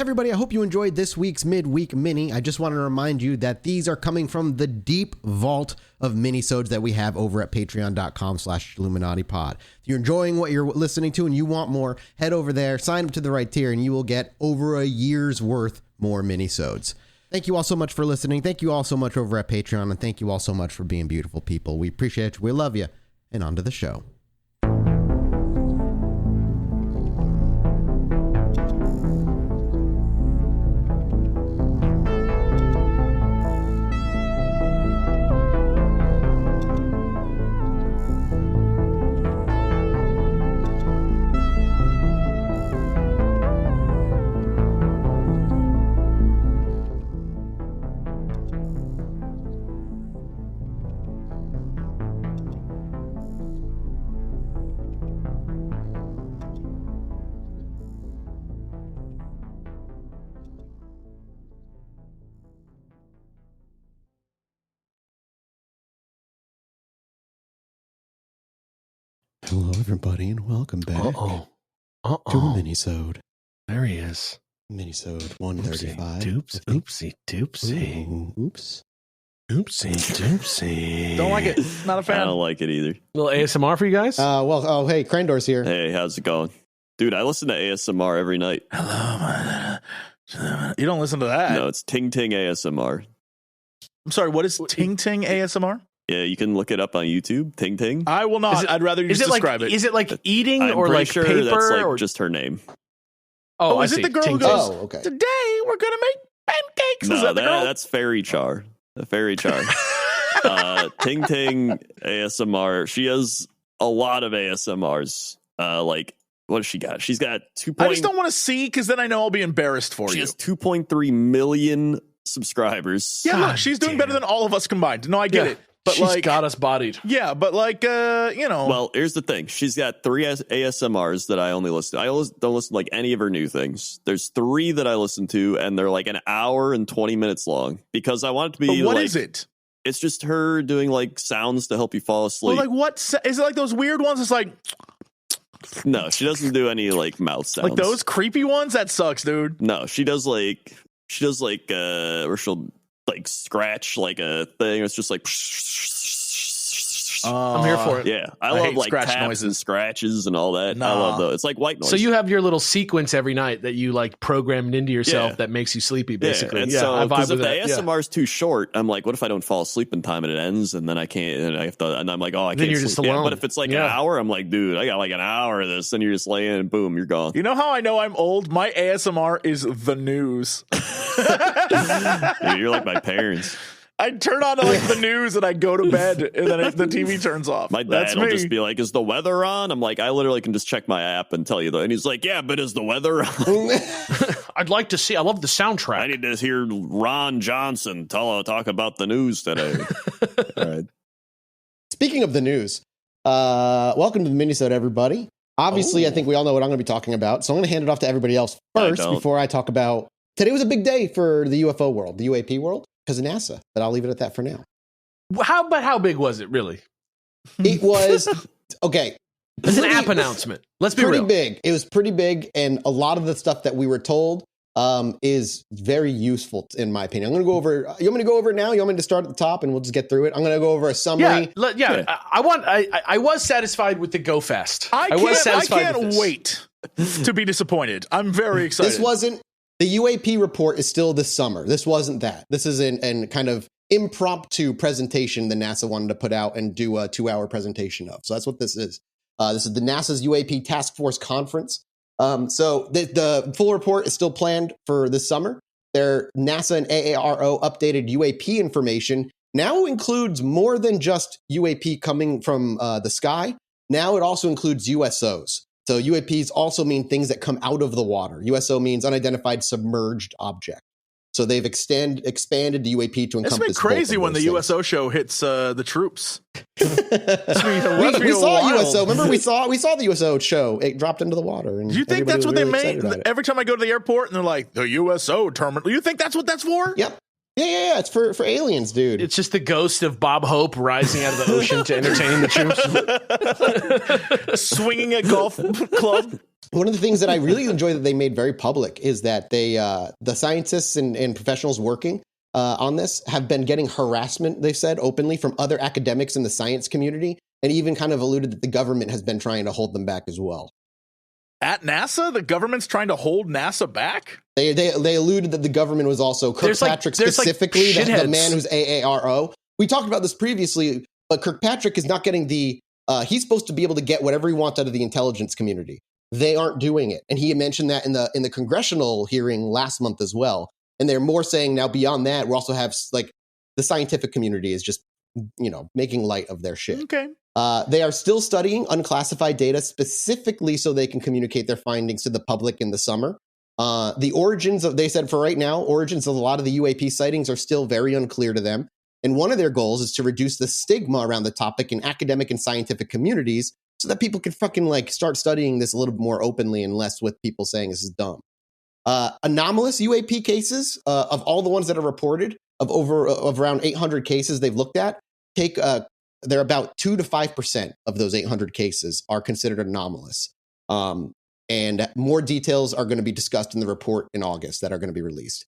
Everybody, I hope you enjoyed this week's Midweek Mini. I just want to remind you that these are coming from the deep vault of minisodes that we have over at patreon.com/ChilluminatiPod. If you're enjoying what you're listening to and you want more, head over there, sign up to the right tier, and you will get over a year's worth more minisodes. Thank you all so much for listening. Thank you all so much over at Patreon, and thank you all so much for being beautiful people. We appreciate you. We love you. And on to the show. Hello, everybody, and welcome back to a Minisode. There he is. Minisode 135. Oopsie doopsie. Oops. Oopsie doopsie. Don't like it. Not a fan. I don't like it either. Little ASMR for you guys? Hey, Crandor's here. Hey, how's it going? Dude, I listen to ASMR every night. Hello. You don't listen to that. No, it's Ting Ting ASMR. I'm sorry, what is Ting Ting ASMR? Yeah, you can look it up on YouTube. Ting Ting. I will not. I'd rather you just describe it. Is it like eating I'm or pretty like sure paper? that's like or just her name. I is it see. the girl who Ting Ting. goes, okay. today we're going to make pancakes? Is No, that the girl? that's Fairy Char. The Fairy Char. Ting Ting ASMR. She has a lot of ASMRs. Like, what does she got? She's got 2. I just don't want to see because then I know I'll be embarrassed for She you. has 2.3 million subscribers. Yeah, God look, she's doing damn. better than all of us combined. No, I get it. But She's like, got us bodied. yeah, but like, Well, here's the thing. She's got 3 ASMRs that I only listen to. Don't listen to like any of her new things. There's 3 that I listen to, and they're like an hour and 20 minutes long because I want it to be. but what like, is it? It's just her doing like sounds to help you fall Well, asleep. like is it like those weird ones? It's like No, she doesn't do any like mouth sounds. like those creepy ones. That sucks, dude. No, she does like where she'll like scratch like a thing. It's just like. I'm here for it. Yeah, I I love hate like scratch taps noises. and scratches and all that. I Nah. love those. It's like white noise. So you have your little sequence every night that you like programmed into yourself Yeah. that makes you sleepy, basically. Yeah, and I so vibe because if with the that. Yeah. ASMR is too short, I'm like, what if I don't fall asleep in time and it ends, and then I can't, and I have to, and I'm like, oh, I can't. Then you're sleep. just Yeah, alone. but if it's like Yeah. an hour, I'm like, dude, I got like an hour of this, and you're just laying, and boom, you're gone. You know how I know I'm old? My ASMR is the news. Dude, you're like my parents. I turn on like the news and I go to bed and then the TV turns off. My That's dad will me. just be like, is the weather on? I'm like, I literally can just check my app and tell you that. And he's like, yeah, but is the weather on? I'd like to see. I love the soundtrack. I need to hear Ron Johnson talk about the news today. All right. Speaking of the news, welcome to the Minisode, everybody. Obviously, I think we all know what I'm going to be talking about, so I'm going to hand it off to everybody else first don't. before I talk about... Today was a big day for the UFO world, the UAP world, because of NASA, but I'll leave it at that for now. How big was it really? It was... Okay. It's an app announcement. Let's be pretty real. big. It was pretty big, and a lot of the stuff that we were told is very useful, in my opinion. I'm going to go over... You want me to go over it now? You want me to start at the top, and we'll just get through it? I'm going to go over a summary. Yeah. I was satisfied with the go fast. I was satisfied can't with this. wait to be disappointed. I'm very excited. This wasn't... The UAP report is still this summer. This wasn't that. This is an kind of impromptu presentation the NASA wanted to put out and do a 2-hour presentation of. So that's what this is. This is the NASA's UAP Task Force Conference. So the full report is still planned for this summer. Their NASA and AARO updated UAP information now includes more than just UAP coming from the sky. Now it also includes USOs. So UAPs also mean things that come out of the water. USO means unidentified submerged object. So they've expanded the UAP to encompass. It's been crazy both of when the those things. USO show hits the troops. we saw USO. Remember, we saw the USO show. It dropped into the water. And Do you think everybody that's what was they really excited made? about it. Every time I go to the airport and they're like, the USO terminal. You think that's what that's for? Yep. Yeah. It's for aliens, dude. It's just the ghost of Bob Hope rising out of the ocean to entertain the troops. Swinging a golf club. One of the things that I really enjoy that they made very public is that they, the scientists and professionals working on this have been getting harassment, they said openly, from other academics in the science community, and even kind of alluded that the government has been trying to hold them back as well. At NASA, the government's trying to hold NASA back? They alluded that the government was also Kirkpatrick specifically, the man who's AARO. We talked about this previously, but Kirkpatrick is not getting the. He's supposed to be able to get whatever he wants out of the intelligence community. They aren't doing it, and he mentioned that in the congressional hearing last month as well. And they're more saying now beyond that, we also have like the scientific community is just making light of their shit. Okay. They are still studying unclassified data specifically so they can communicate their findings to the public in the summer. The origins of, they said for right now, origins of a lot of the UAP sightings are still very unclear to them. And one of their goals is to reduce the stigma around the topic in academic and scientific communities so that people can fucking like start studying this a little bit more openly and less with people saying this is dumb. Anomalous UAP cases, of all the ones that are reported, of around 800 cases they've looked at, they're about 2 to 5% of those 800 cases are considered anomalous. And more details are going to be discussed in the report in August that are going to be released.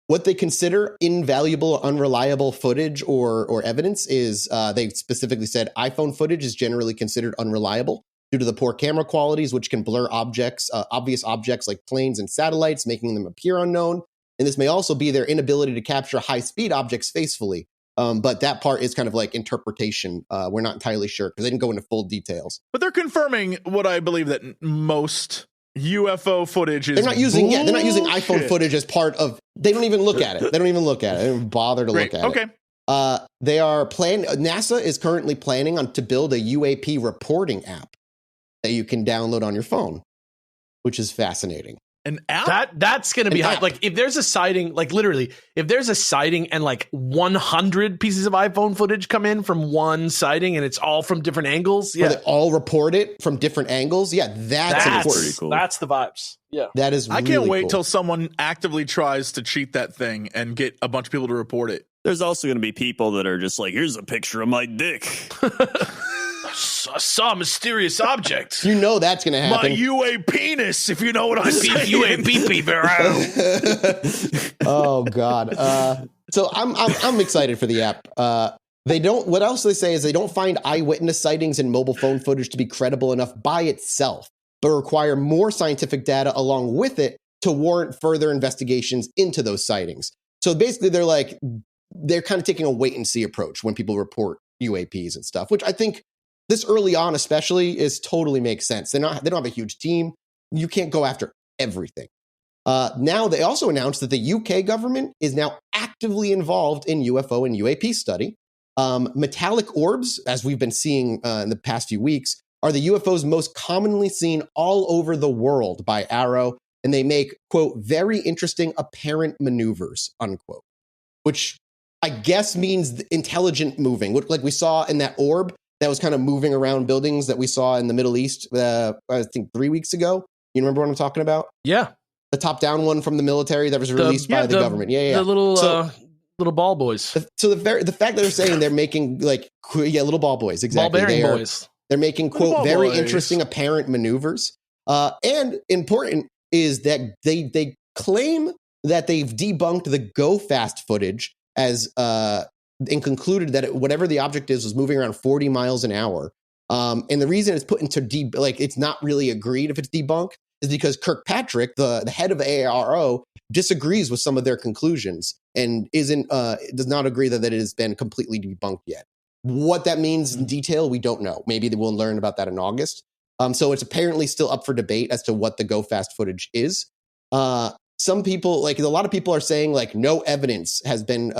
What they consider invaluable, unreliable footage or evidence is, they specifically said iPhone footage is generally considered unreliable due to the poor camera qualities, which can blur objects, obvious objects like planes and satellites, making them appear unknown. And this may also be their inability to capture high-speed objects faithfully. But that part is kind of like interpretation. We're not entirely sure because they didn't go into full details. But they're confirming what I believe that most UFO footage is. They're not using bullshit. they're not using iPhone footage as part of. They don't even look at it. They don't even look at it. They don't bother to look at it. They are NASA is currently planning to build a UAP reporting app that you can download on your phone, which is fascinating. An app? That's going to be high. Like if there's a sighting, like literally, if there's a sighting and like 100 pieces of iPhone footage come in from one sighting and it's all from different angles. Yeah. Or they all report it from different angles. Yeah. That's pretty cool. That's the vibes. Yeah. That is really I can't wait cool. till someone actively tries to cheat that thing and get a bunch of people to report it. There's also going to be people that are just like, here's a picture of my dick. I saw a mysterious object. You know that's going to happen. My UA penis, if you know what I'm saying. UAP, Oh God. So I'm excited for the app. They don't. What else they say is they don't find eyewitness sightings and mobile phone footage to be credible enough by itself, but require more scientific data along with it to warrant further investigations into those sightings. So basically, they're kind of taking a wait and see approach when people report UAPs and stuff, which I think this early on especially is totally makes sense. They don't have a huge team. You can't go after everything. Now they also announced that the UK government is now actively involved in UFO and UAP study. Metallic orbs, as we've been seeing in the past few weeks, are the UFOs most commonly seen all over the world by Arrow, and they make, quote, very interesting apparent maneuvers, unquote, which I guess means intelligent moving, like we saw in that orb that was kind of moving around buildings that we saw in the Middle East, I think 3 weeks ago. You remember what I'm talking about? Yeah. The top-down one from the military that was released by the government. Yeah. The little ball boys. So the fact that they're saying they're making little ball boys, exactly. Ball-bearing boys. They're making, quote, very interesting apparent maneuvers. And important is that they claim that they've debunked the Go Fast footage as and concluded that whatever the object is was moving around 40 miles an hour. And the reason it's put into it's not really agreed if it's debunked is because Kirkpatrick, the head of AARO, disagrees with some of their conclusions and does not agree that it has been completely debunked yet. What that means in detail, we don't know. Maybe we'll learn about that in August. So it's apparently still up for debate as to what the Go Fast footage is. Some people, a lot of people are saying no evidence has been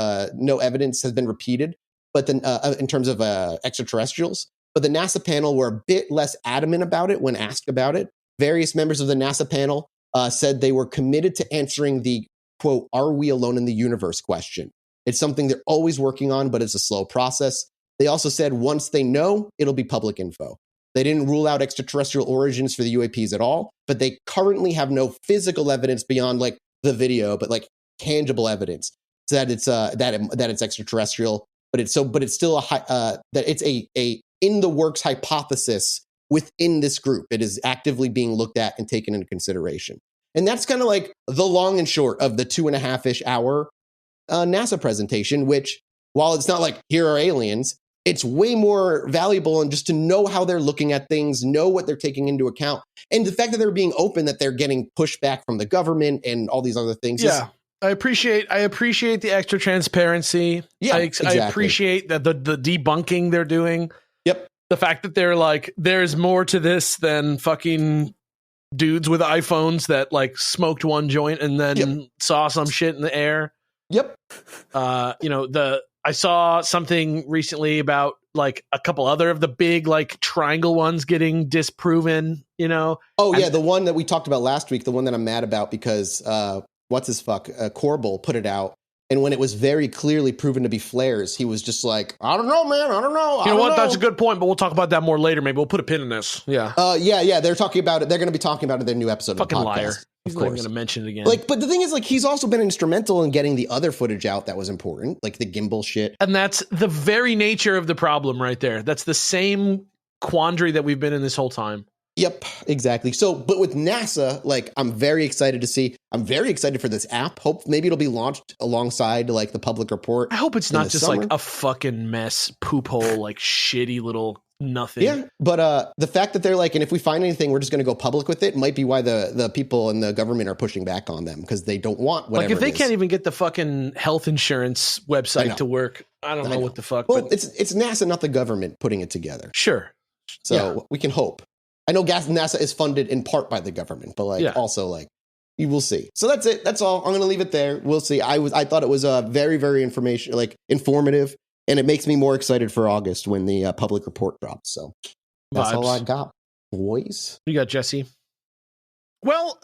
repeated, but then in terms of extraterrestrials. But the NASA panel were a bit less adamant about it when asked about it. Various members of the NASA panel said they were committed to answering the, quote, "Are we alone in the universe?" question. It's something they're always working on, but it's a slow process. They also said once they know, it'll be public info. They didn't rule out extraterrestrial origins for the UAPs at all, but they currently have no physical evidence beyond the video, but tangible evidence that it's that it's extraterrestrial. But it's still that it's a in the works hypothesis within this group. It is actively being looked at and taken into consideration. And that's kind of like the long and short of the 2.5-ish hour NASA presentation, which, while it's not like, here are aliens, it's way more valuable and just to know how they're looking at things, know what they're taking into account. And the fact that they're being open, that they're getting pushback from the government and all these other things. Yeah. I appreciate the extra transparency. Yeah, I appreciate that the debunking they're doing. Yep. The fact that they're like, there's more to this than fucking dudes with iPhones that like smoked one joint and then saw some shit in the air. Yep. I saw something recently about like a couple other of the big like triangle ones getting disproven, Oh, yeah. The one that we talked about last week, the one that I'm mad about because Corbel put it out. And when it was very clearly proven to be flares, he was just like, I don't know, man. I don't know. You know what? That's a good point, but we'll talk about that more later. Maybe we'll put a pin in this. Yeah. Yeah. They're talking about it. They're going to be talking about it in their new episode Fucking of the podcast. Liar. Of He's course. not going to mention it again. But the thing is, he's also been instrumental in getting the other footage out that was important, like the gimbal shit. And that's the very nature of the problem right there. That's the same quandary that we've been in this whole time. Yep, exactly. So, but with NASA, I'm very excited to see. I'm very excited for this app. Hope maybe it'll be launched alongside the public report. I hope it's not just summer. A fucking mess, poop hole, shitty little nothing. Yeah, but the fact that they're and if we find anything, we're just going to go public with it, might be why the people in the government are pushing back on them because they don't want whatever. If they can't even get the fucking health insurance website to work, I don't know what the fuck. Well, it's NASA, not the government, putting it together. Sure. So we can hope. I know NASA is funded in part by the government, but also you will see. So that's it. That's all. I'm going to leave it there. We'll see. I thought it was very, very informative, and it makes me more excited for August when the public report drops. So that's all I got, boys. You got Jesse. Well,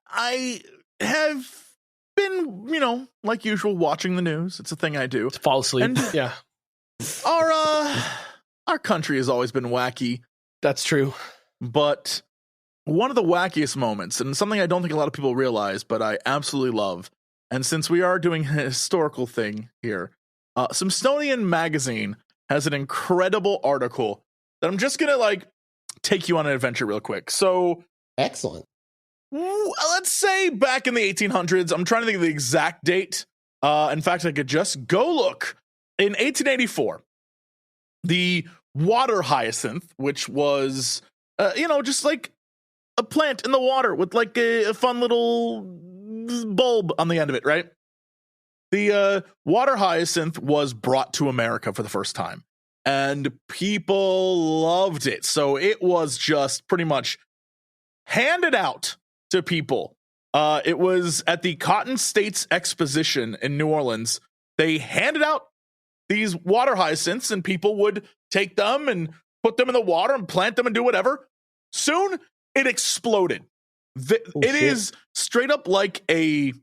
I have been, like usual, watching the news. It's a thing I do. Fall asleep. And yeah. Our country has always been wacky. That's true. But one of the wackiest moments, and something I don't think a lot of people realize, but I absolutely love, and since we are doing a historical thing here, Smithsonian Magazine has an incredible article that I'm just going to, take you on an adventure real quick. So, excellent. Let's say back in the 1800s, I'm trying to think of the exact date. In fact, I could just go look. In 1884, the water hyacinth, which was... just a plant in the water with a fun little bulb on the end of it, right? The water hyacinth was brought to America for the first time, and people loved it. So it was just pretty much handed out to people. It was at the Cotton States Exposition in New Orleans. They handed out these water hyacinths, and people would take them and put them in the water and plant them and do whatever. Soon, it exploded. It is straight up like a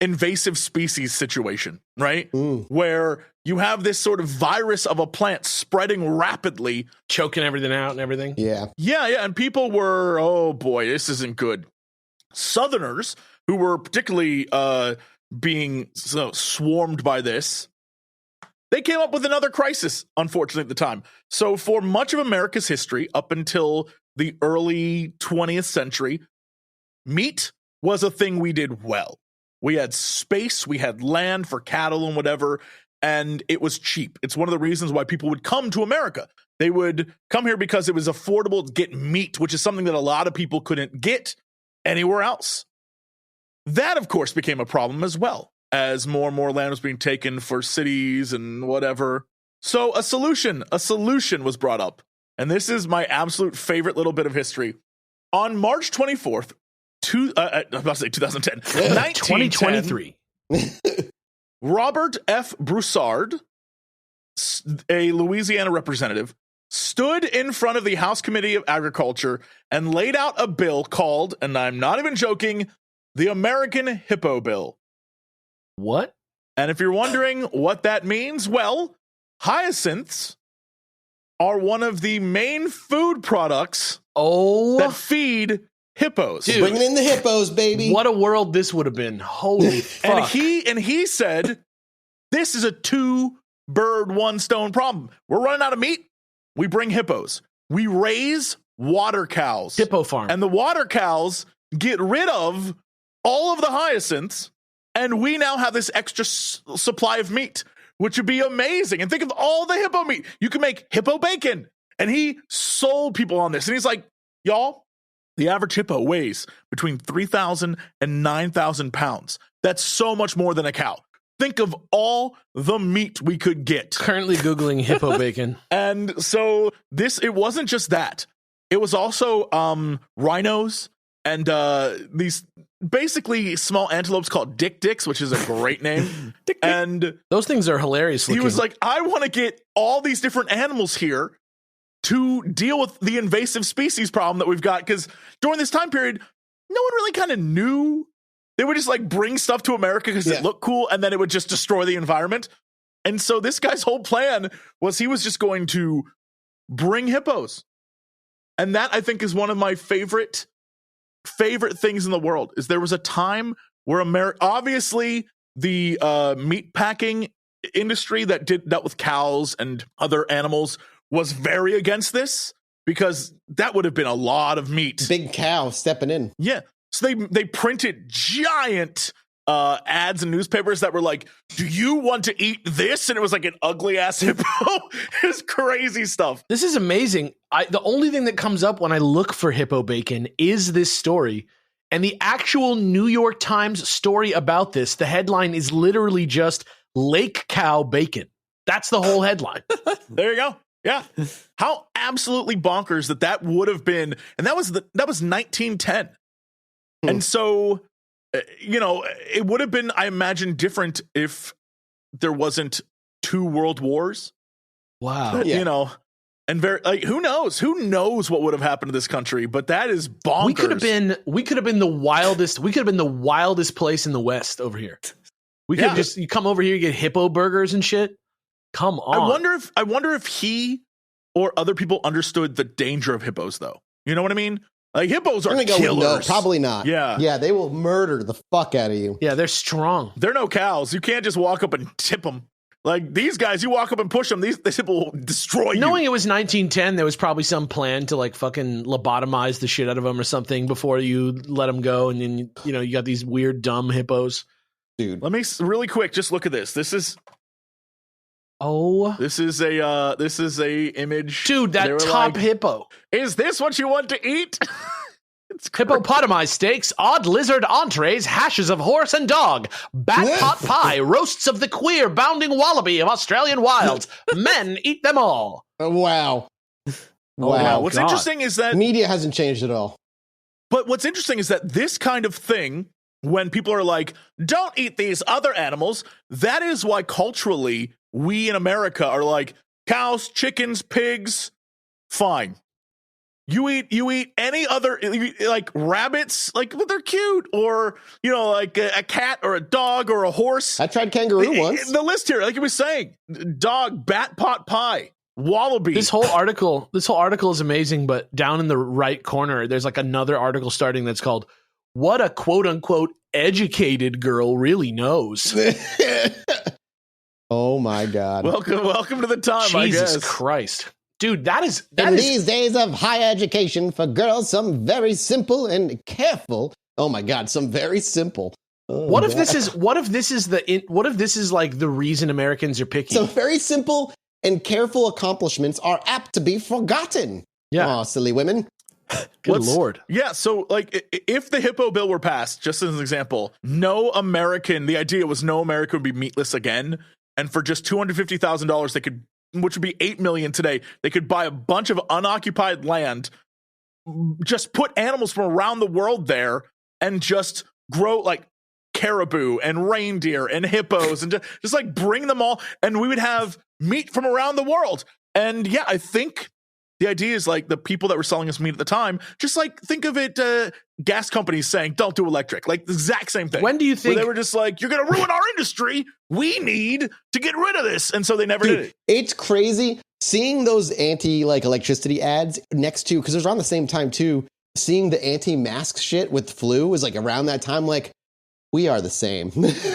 invasive species situation, right? Where you have this sort of virus of a plant spreading rapidly. Choking everything out and everything. Yeah. Yeah. And people were, oh boy, this isn't good. Southerners, who were particularly being swarmed by this, they came up with another crisis, unfortunately, at the time. So for much of America's history, up until the early 20th century, meat was a thing we did well. We had space, we had land for cattle and whatever, and it was cheap. It's one of the reasons why people would come to America. They would come here because it was affordable to get meat, which is something that a lot of people couldn't get anywhere else. That, of course, became a problem as well, as more and more land was being taken for cities and whatever. So a solution was brought up. And this is my absolute favorite little bit of history. On March 24th, I was about to say 2010, 2023. Robert F. Broussard, a Louisiana representative, stood in front of the House Committee of Agriculture and laid out a bill called, and I'm not even joking, the American Hippo Bill. What? And if you're wondering what that means, well, hyacinths are one of the main food products that feed hippos. Dude, bringing in the hippos, baby. What a world this would have been. Holy fuck. And he said, this is a 2-bird, 1-stone problem. We're running out of meat. We bring hippos. we raise water cows. Hippo farm. And the water cows get rid of all of the hyacinths, and we now have this extra supply of meat, which would be amazing. And think of all the hippo meat. You can make hippo bacon. And he sold people on this. And he's like, y'all, the average hippo weighs between 3,000 and 9,000 pounds. That's so much more than a cow. Think of all the meat we could get. Currently Googling hippo bacon. And so it wasn't just that. It was also rhinos and these basically small antelopes called dicks, which is a great name. And those things are hilarious looking. He was like, I want to get all these different animals here to deal with the invasive species problem that we've got. Because during this time period, no one really kind of knew. They would just like bring stuff to America because it looked cool, and then it would just destroy the environment. And so this guy's whole plan was he was just going to bring hippos. And that, I think, is one of my favorite things in the world. Is there was a time where obviously the meat packing industry that dealt with cows and other animals was very against this, because that would have been a lot of meat. Big cow stepping in. Yeah. So they printed giant ads in newspapers that were like, do you want to eat this? And it was like an ugly ass hippo. It's crazy stuff. This is amazing. The only thing that comes up when I look for hippo bacon is this story. And the actual New York Times story about this, the headline is literally just lake cow bacon. That's the whole headline. There you go. Yeah. How absolutely bonkers that would have been. And that was 1910. And so, it would have been, I imagine, different if there wasn't 2 world wars. Wow. Yeah. And who knows? Who knows what would have happened to this country? But that is bonkers. We could have been the wildest. We could have been the wildest place in the West over here. We could just, you come over here, you get hippo burgers and shit. Come on. I wonder if he or other people understood the danger of hippos, though. You know what I mean? Like, hippos are killers. No, probably not. Yeah, they will murder the fuck out of you. Yeah, they're strong. They're no cows. You can't just walk up and tip them. Like, these guys, you walk up and push them, these hippo will destroy you. Knowing it was 1910, there was probably some plan to like fucking lobotomize the shit out of them or something before you let them go, and then you got these weird dumb hippos. Dude, let me really quick just look at this. This is a image. Dude, that top hippo. Is this what you want to eat? Hippopotami steaks, odd lizard entrees, hashes of horse and dog, bat pot pie, roasts of the queer bounding wallaby of Australian wilds. Men eat them all. Wow. Wow. What's interesting is that media hasn't changed at all. But what's interesting is that this kind of thing, when people are like, don't eat these other animals, that is why culturally we in America are like, cows, chickens, pigs, fine. You eat any other, like rabbits, like they're cute, or like a cat or a dog or a horse. I tried kangaroo once. The list here, like you were saying, dog, bat pot pie, wallaby. This whole article is amazing, but down in the right corner, there's like another article starting that's called "What a quote unquote educated girl really knows." Oh my God! Welcome to the time. Jesus I guess. Christ. Dude, that is these days of higher education for girls, some very simple and careful. Oh my God, some very simple. Oh, what if this is like the reason Americans are picky? Some very simple and careful accomplishments are apt to be forgotten. Yeah. Oh, silly women. Good Lord. Yeah, so like if the hippo bill were passed, just as an example, the idea was no American would be meatless again. And for just $250,000, they could, which would be $8 million today, they could buy a bunch of unoccupied land, just put animals from around the world there, and just grow like caribou and reindeer and hippos, and just like bring them all, and we would have meat from around the world. And yeah, I think the idea is like the people that were selling us meat at the time, just like think of it, gas companies saying, don't do electric, like the exact same thing. When do you think they were just like, you're going to ruin our industry. We need to get rid of this. And so they never did it. It's crazy seeing those electricity ads next to, because it was around the same time too, seeing the anti-mask shit with flu was like around that time. Like, We are the same.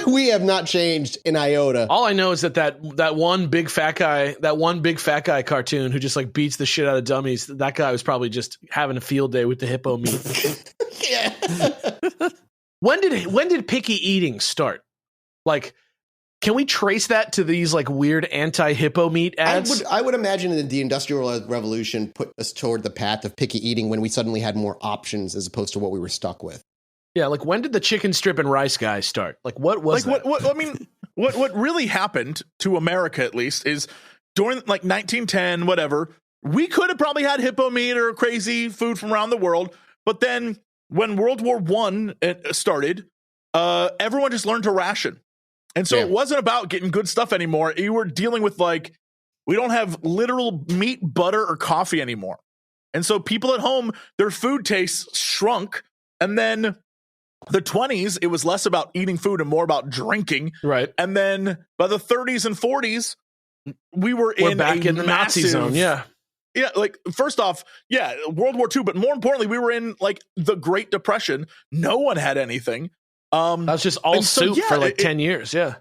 We have not changed an iota. All I know is that one big fat guy cartoon who just like beats the shit out of dummies. That guy was probably just having a field day with the hippo meat. Yeah. When did picky eating start? Like, can we trace that to these like weird anti-hippo meat ads? I would imagine that the Industrial Revolution put us toward the path of picky eating when we suddenly had more options as opposed to what we were stuck with. Yeah, like when did the chicken strip and rice guys start? Like what was like that? What really happened to America, at least, is during like 1910, whatever, we could have probably had hippo meat or crazy food from around the world. But then when World War I started, everyone just learned to ration. And so it wasn't about getting good stuff anymore. You were dealing with like, we don't have literal meat, butter, or coffee anymore. And so people at home, their food tastes shrunk. And then the 20s, it was less about eating food and more about drinking. Right. And then by the 30s and 40s, we're back in the Nazi zone. Yeah. Yeah. Like, first off, World War II. But more importantly, we were in like the Great Depression. No one had anything. That was just all soup for like 10 years. Yeah.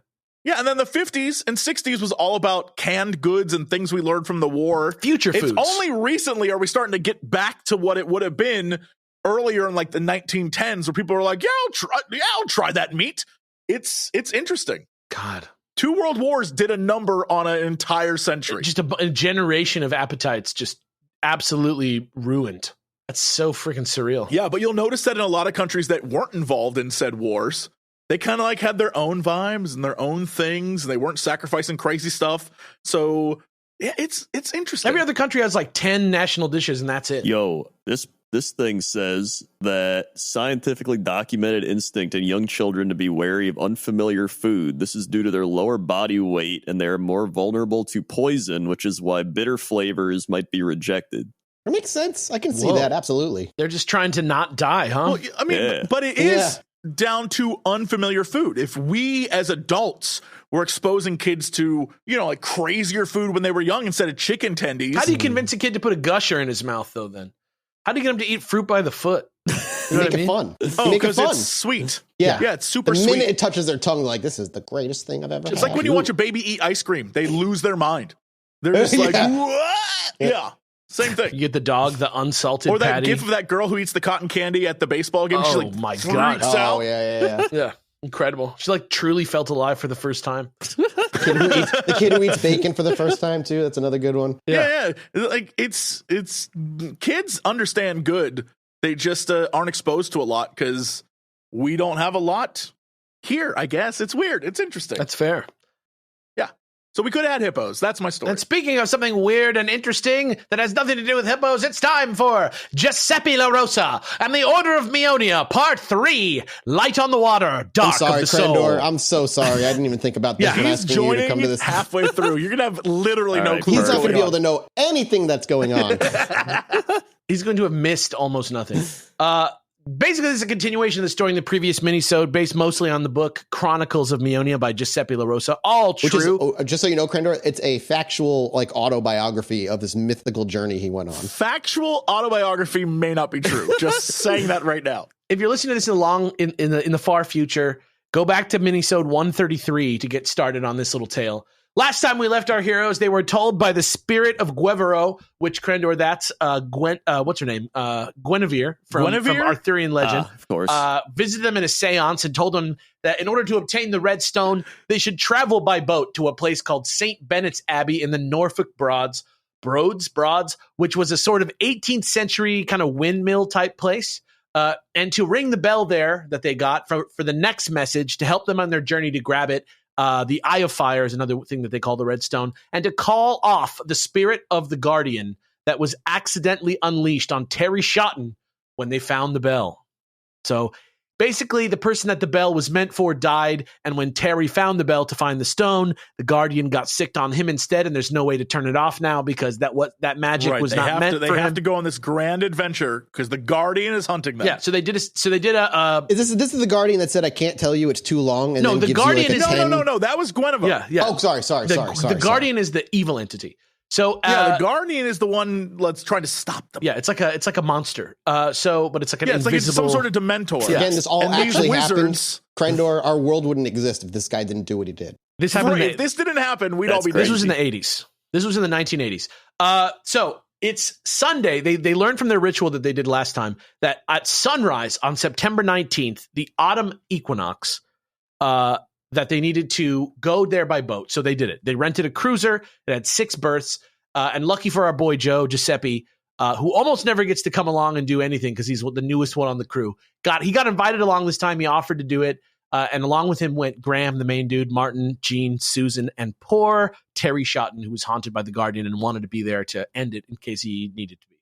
Yeah. And then the 50s and 60s was all about canned goods and things we learned from the war. Future foods. It's only recently are we starting to get back to what it would have been earlier in like the 1910s, where people were like, I'll try that meat. It's interesting. God. 2 world wars did a number on an entire century. Just a generation of appetites just absolutely ruined. That's so freaking surreal. Yeah, but you'll notice that in a lot of countries that weren't involved in said wars, they kind of like had their own vibes and their own things, and they weren't sacrificing crazy stuff. So yeah, it's interesting. Every other country has like 10 national dishes, and that's it. Yo, this thing says that scientifically documented instinct in young children to be wary of unfamiliar food. This is due to their lower body weight, and they're more vulnerable to poison, which is why bitter flavors might be rejected. That makes sense. I can see that. Absolutely. They're just trying to not die, huh? Well, I mean, but it is down to unfamiliar food. If we as adults were exposing kids to, like crazier food when they were young instead of chicken tendies. How do you convince a kid to put a gusher in his mouth, though, then? How do you get him to eat fruit by the foot? You make it fun. Oh, because it's sweet. Yeah. Yeah, it's super sweet. sweet. The minute it touches their tongue, like, this is the greatest thing I've ever had. It's like when you watch a baby eat ice cream. They lose their mind. They're just like, what? Yeah. Same thing. You get the dog, the unsalted or that patty. gif of that girl who eats the cotton candy at the baseball game. Oh, She like my God. Oh, yeah. Yeah. Incredible. She like truly felt alive for the first time. The kid who eats bacon for the first time, too. That's another good one. Yeah. Like it's kids understand good. They just aren't exposed to a lot because we don't have a lot here, I guess. It's weird. It's interesting. That's fair. Yeah. So we could add hippos. That's my story. And speaking of something weird and interesting that has nothing to do with hippos, it's time for Jeppi LaRosa and the Order of Meonia, Part 3, Light on the Water, Dark of the Soul. Crendor. I'm so sorry. I didn't even think about this when he's asking you to come to this. halfway through. You're going to have literally no clue. He's not going to be able to know anything that's going on. He's going to have missed almost nothing. Basically, this is a continuation of the story in the previous minisode, based mostly on the book Chronicles of Meonia by Jeppi LaRosa. All true. Which is, just so you know, Crendor, it's a factual like autobiography of this mythical journey he went on. Factual autobiography may not be true. Just saying that right now. If you're listening to this in the far future, go back to minisode 133 to get started on this little tale. Last time we left our heroes, they were told by the spirit of Guevero, which Crendor, that's what's her name? Guinevere from Arthurian legend. Of course. Visited them in a seance and told them that in order to obtain the red stone, they should travel by boat to a place called St. Benet's Abbey in the Norfolk Broads, which was a sort of 18th century kind of windmill type place. And to ring the bell there that they got for the next message to help them on their journey to grab it. The Eye of Fire is another thing that they call the redstone, and to call off the spirit of the Guardian that was accidentally unleashed on Terry Shotton when they found the bell. So basically, the person that the bell was meant for died, and when Terry found the bell to find the stone, the Guardian got sicked on him instead, and there's no way to turn it off now because that magic was not meant for him. They have to go on this grand adventure because the Guardian is hunting them. Yeah, so they did a This is the Guardian that said, I can't tell you, it's too long. And no, then the gives Guardian you like is... No, that was Guinevere. Yeah. Oh, sorry. The Guardian is the evil entity. So the Guardian is the one that's trying to stop them. Yeah, it's like a monster. But it's like an invisible. It's some sort of Dementor. Again, this all actually happened. Wizards, Krendor, our world wouldn't exist if this guy didn't do what he did. This happened. If this didn't happen, we'd all be dead. This was in the 80s. This was in the 1980s. So it's Sunday. They learned from their ritual that they did last time that at sunrise on September 19th, the autumn equinox, that they needed to go there by boat. So they did it. They rented a cruiser. It had 6 berths. And lucky for our boy Joe, Giuseppe, who almost never gets to come along and do anything because he's the newest one on the crew. He got invited along this time. He offered to do it. And along with him went Graham, the main dude, Martin, Jean, Susan, and poor Terry Shotton, who was haunted by the Guardian and wanted to be there to end it in case he needed to be,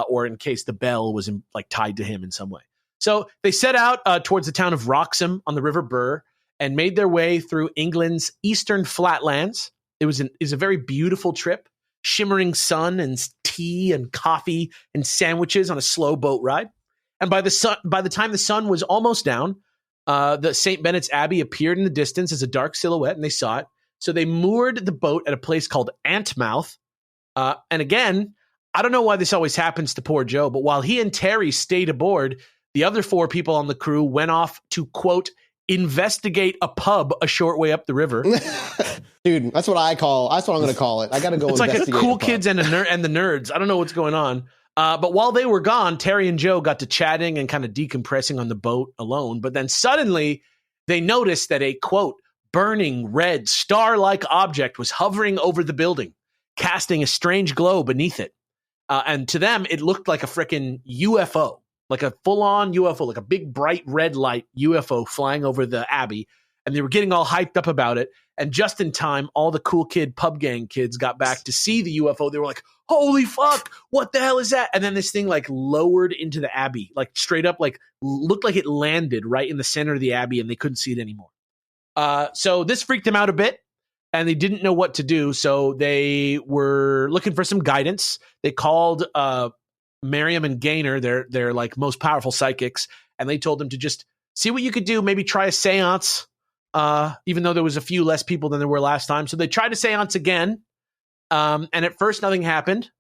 or in case the bell was tied to him in some way. So they set out towards the town of Wroxham on the River Burr and made their way through England's eastern flatlands. It was a very beautiful trip, shimmering sun and tea and coffee and sandwiches on a slow boat ride. And by the time the sun was almost down, the St. Benet's Abbey appeared in the distance as a dark silhouette, and they saw it. So they moored the boat at a place called Antmouth. And again, I don't know why this always happens to poor Joe, but while he and Terry stayed aboard, the other 4 people on the crew went off to, quote, investigate a pub a short way up the river. Dude, that's what I'm going to call it. I got to go it's investigate. It's like a cool kids and the nerds. I don't know what's going on. But while they were gone, Terry and Joe got to chatting and kind of decompressing on the boat alone. But then suddenly they noticed that a, quote, burning red star-like object was hovering over the building, casting a strange glow beneath it. And to them, it looked like a frickin' UFO, like a full-on UFO, like a big bright red light UFO flying over the Abbey. And they were getting all hyped up about it. And just in time, all the cool kid pub gang kids got back to see the UFO. They were like, holy fuck, what the hell is that? And then this thing lowered into the Abbey, straight up, looked like it landed right in the center of the Abbey and they couldn't see it anymore. So this freaked them out a bit and they didn't know what to do. So they were looking for some guidance. They called Miriam and Gaynor, their most powerful psychics, and they told them to just see what you could do, maybe try a seance. Even though there was a few less people than there were last time. So they tried a seance again. And at first, nothing happened.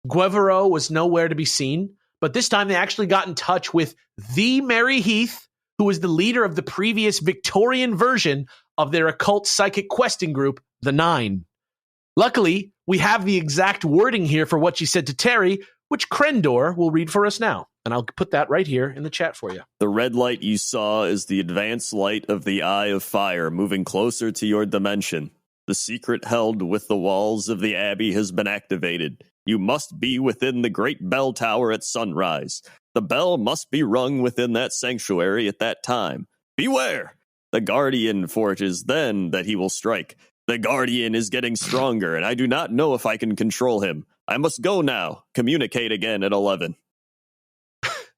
Guevara was nowhere to be seen. But this time, they actually got in touch with the Mary Heath, who was the leader of the previous Victorian version of their occult psychic questing group, the Nine. Luckily, we have the exact wording here for what she said to Terry, which Krendor will read for us now. And I'll put that right here in the chat for you. The red light you saw is the advanced light of the Eye of Fire moving closer to your dimension. The secret held with the walls of the Abbey has been activated. You must be within the great bell tower at sunrise. The bell must be rung within that sanctuary at that time. Beware! The Guardian foretells then that he will strike. The Guardian is getting stronger, and I do not know if I can control him. I must go now. Communicate again at 11.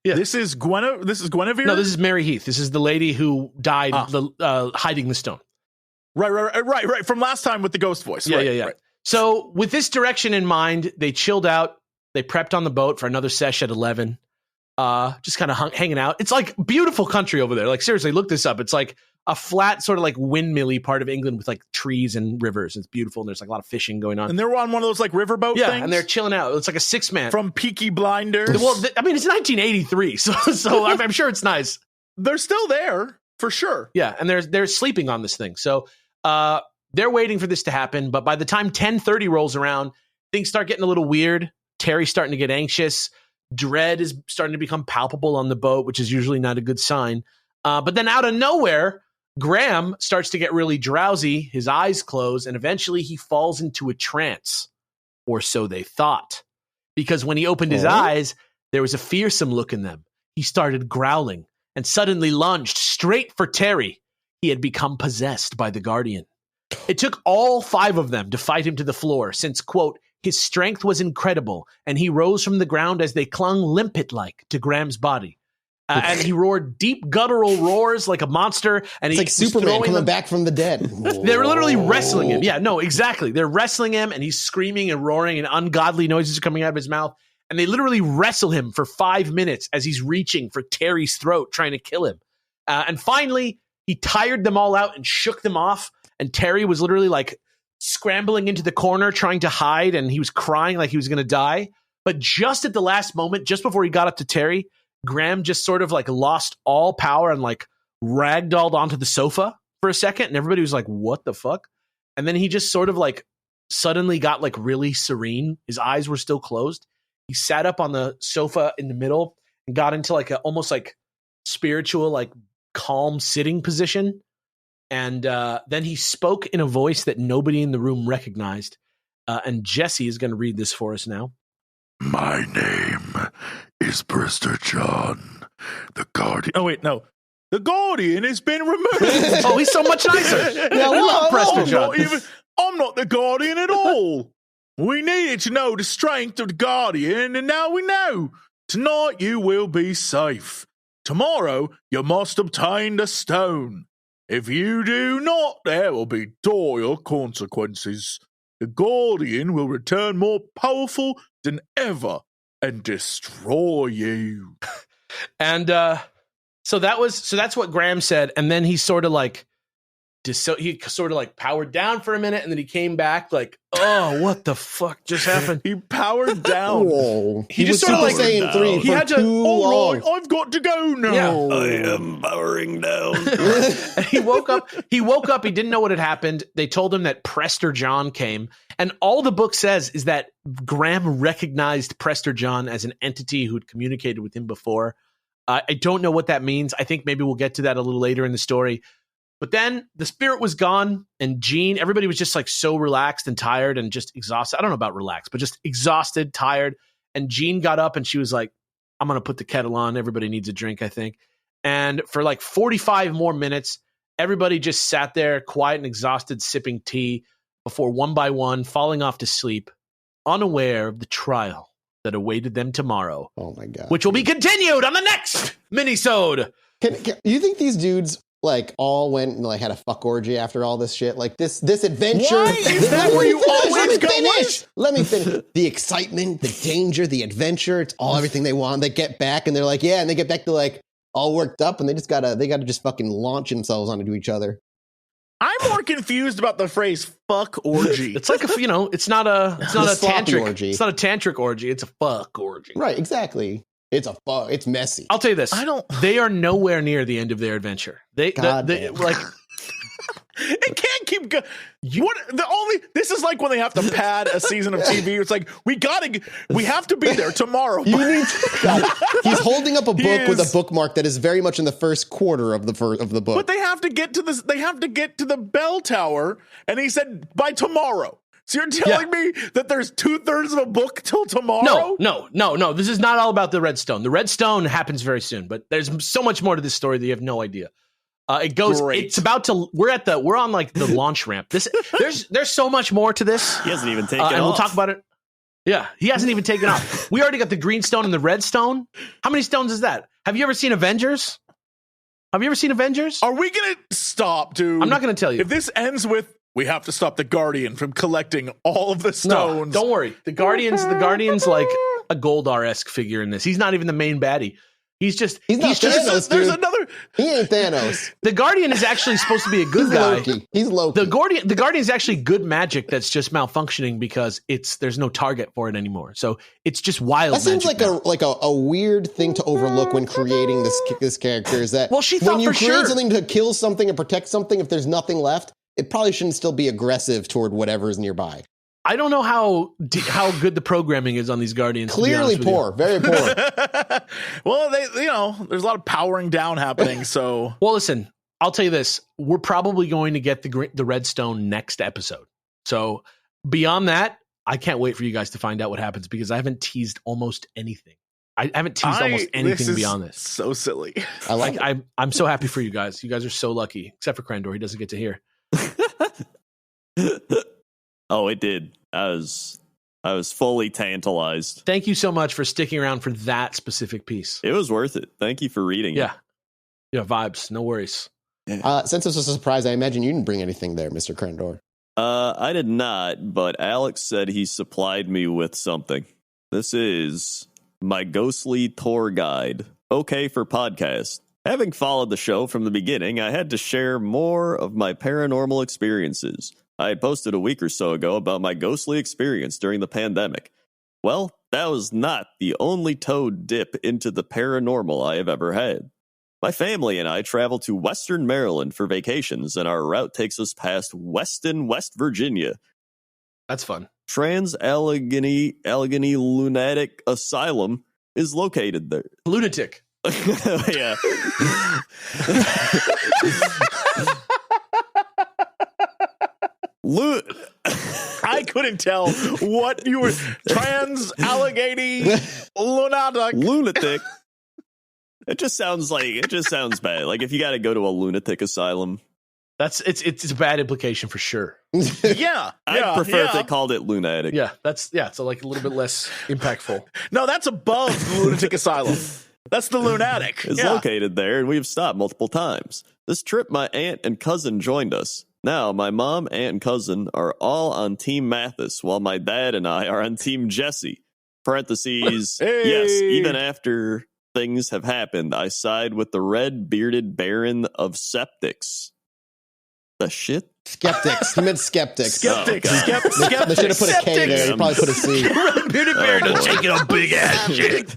Yeah. This is Guinevere? No, this is Mary Heath. This is the lady who died hiding the stone. Right. From last time with the ghost voice. Yeah. Right. So with this direction in mind, they chilled out. They prepped on the boat for another sesh at 11. Just kind of hanging out. It's beautiful country over there. Seriously, look this up. It's a flat sort of windmill-y part of England with trees and rivers. It's beautiful. And there's a lot of fishing going on. And they're on one of those riverboat things? Yeah, and they're chilling out. It's like a 6-man. From Peaky Blinders. Well, it's 1983, so I'm sure it's nice. They're still there, for sure. Yeah, and they're sleeping on this thing. So they're waiting for this to happen. But by the time 10:30 rolls around, things start getting a little weird. Terry's starting to get anxious. Dread is starting to become palpable on the boat, which is usually not a good sign. But then out of nowhere, Graham starts to get really drowsy, his eyes close, and eventually he falls into a trance. Or so they thought. Because when he opened his eyes, there was a fearsome look in them. He started growling and suddenly lunged straight for Terry. He had become possessed by the Guardian. It took all 5 of them to fight him to the floor since, quote, his strength was incredible, and he rose from the ground as they clung limpet-like to Graham's body. And he roared deep guttural roars like a monster. And it's like Superman coming back from the dead. They're literally wrestling him. Yeah, no, exactly. They're wrestling him, and he's screaming and roaring, and ungodly noises are coming out of his mouth. And they literally wrestle him for 5 minutes as he's reaching for Terry's throat, trying to kill him. And finally, he tired them all out and shook them off. And Terry was literally scrambling into the corner trying to hide, and he was crying like he was going to die. But just at the last moment, just before he got up to Terry, Graham just sort of like lost all power and like ragdolled onto the sofa for a second, and everybody was like, what the fuck? And then he just sort of like suddenly got like really serene. His eyes were still closed. He sat up on the sofa in the middle and got into like a almost like spiritual, like calm sitting position. And then he spoke in a voice that nobody in the room recognized. And Jesse is going to read this for us now. My name is Prester John, the Guardian. Oh, wait, no. The Guardian has been removed. Oh, he's so much nicer. Yeah, we love Prester John. I'm not the Guardian at all. We needed to know the strength of the Guardian, and now we know. Tonight you will be safe. Tomorrow you must obtain the stone. If you do not, there will be dire consequences. The Guardian will return more powerful than ever and destroy you. And so that's what Graham said, and then he sort of like he sort of like powered down for a minute, and then he came back like, oh, what the fuck just happened? He powered down. Whoa. He just sort of like Saiyan 3 he for had to. too long. Right, I've got to go now. Yeah. I am powering down. And he woke up. He didn't know what had happened. They told him that Prester John came, and all the book says is that Graham recognized Prester John as an entity who'd communicated with him before. I don't know what that means. I think maybe we'll get to that a little later in the story. But then the spirit was gone, and Jean, everybody was just like so relaxed and tired and just exhausted. I don't know about relaxed, but just exhausted, tired. And Jean got up and she was like, I'm going to put the kettle on. Everybody needs a drink, I think. And for like 45 more minutes, everybody just sat there quiet and exhausted, sipping tea before one by one falling off to sleep, unaware of the trial that awaited them tomorrow. Oh my God. Which will be continued on the next Minisode. Can you think these dudes like all went and like had a fuck orgy after all this shit? Like this adventure. Why is that where you always go? Let me finish. The excitement, the danger, the adventure, it's all everything they want. They get back and they're like, yeah, and they get back to like all worked up and they gotta just fucking launch themselves onto each other. I'm more confused about the phrase "fuck orgy." It's like it's not a tantric orgy. It's not a tantric orgy. It's a fuck orgy. Right, exactly. It's a fuck. It's messy. I'll tell you this. They are nowhere near the end of their adventure. They like. It can't keep going. This is like when they have to pad a season of TV. It's like we have to be there tomorrow. He's holding up a book with a bookmark that is very much in the first quarter of the book. But they have to get to this. They have to get to the bell tower, and he said by tomorrow. So you're telling me that there's 2/3 of a book till tomorrow? No. This is not all about the Red Stone. The Red Stone happens very soon, but there's so much more to this story that you have no idea. It goes. Great. It's about to. We're on like the launch ramp. There's so much more to this. He hasn't even taken and we'll off. talk about it. Yeah, he hasn't even taken off. We already got the green stone and the red stone. How many stones is that? Have you ever seen Avengers? Are we gonna stop, dude? I'm not gonna tell you. If this ends with we have to stop the Guardian from collecting all of the stones. No, don't worry. The Guardian's like a Goldar-esque figure in this. He's not even the main baddie. He's not Thanos, there's dude. another. He ain't Thanos. The Guardian is actually supposed to be a good guy. Loki. He's Loki. The Guardian is actually good magic that's just malfunctioning because there's no target for it anymore. So it's just wild. That seems magic like a weird thing to overlook when creating this character. Is that she thought when you for create sure something to kill something and protect something, if there's nothing left, it probably shouldn't still be aggressive toward whatever is nearby. I don't know how good the programming is on these Guardians. Clearly poor, very poor. Well, there's a lot of powering down happening. So, well, listen, I'll tell you this: we're probably going to get the Redstone next episode. So, beyond that, I can't wait for you guys to find out what happens because I haven't teased almost anything. I haven't teased almost anything beyond this. So silly. I'm so happy for you guys. You guys are so lucky, except for Crandor. He doesn't get to hear. Oh, it did. I was fully tantalized. Thank you so much for sticking around for that specific piece. It was worth it. Thank you for reading. Yeah, vibes. No worries. Since this was a surprise, I imagine you didn't bring anything there, Mr. Crandor. I did not, but Alex said he supplied me with something. This is my ghostly tour guide. Okay for podcast. Having followed the show from the beginning, I had to share more of my paranormal experiences. I had posted a week or so ago about my ghostly experience during the pandemic. Well, that was not the only toe dip into the paranormal I have ever had. My family and I travel to Western Maryland for vacations, and our route takes us past Weston, West Virginia. That's fun. Trans-Allegheny Lunatic Asylum is located there. Lunatic. Yeah. I couldn't tell what you were. Trans-Allegheny Lunatic. It just sounds bad. Like if you got to go to a lunatic asylum. It's a bad implication for sure. Yeah. I'd prefer if they called it lunatic. Yeah, it's like a little bit less impactful. No, that's above the lunatic asylum. That's the lunatic. It's located there, and we've stopped multiple times. This trip, my aunt and cousin joined us. Now, my mom, aunt, and cousin are all on Team Mathis, while my dad and I are on Team Jesse. Parentheses, Hey! Yes, even after things have happened, I side with the red-bearded Baron of Septics. The shit? Skeptics. He meant skeptics. Skeptics. Oh, Skeptics. They should have put a K there. You probably put a C. Bearded Baron boy. taking a big ass shit.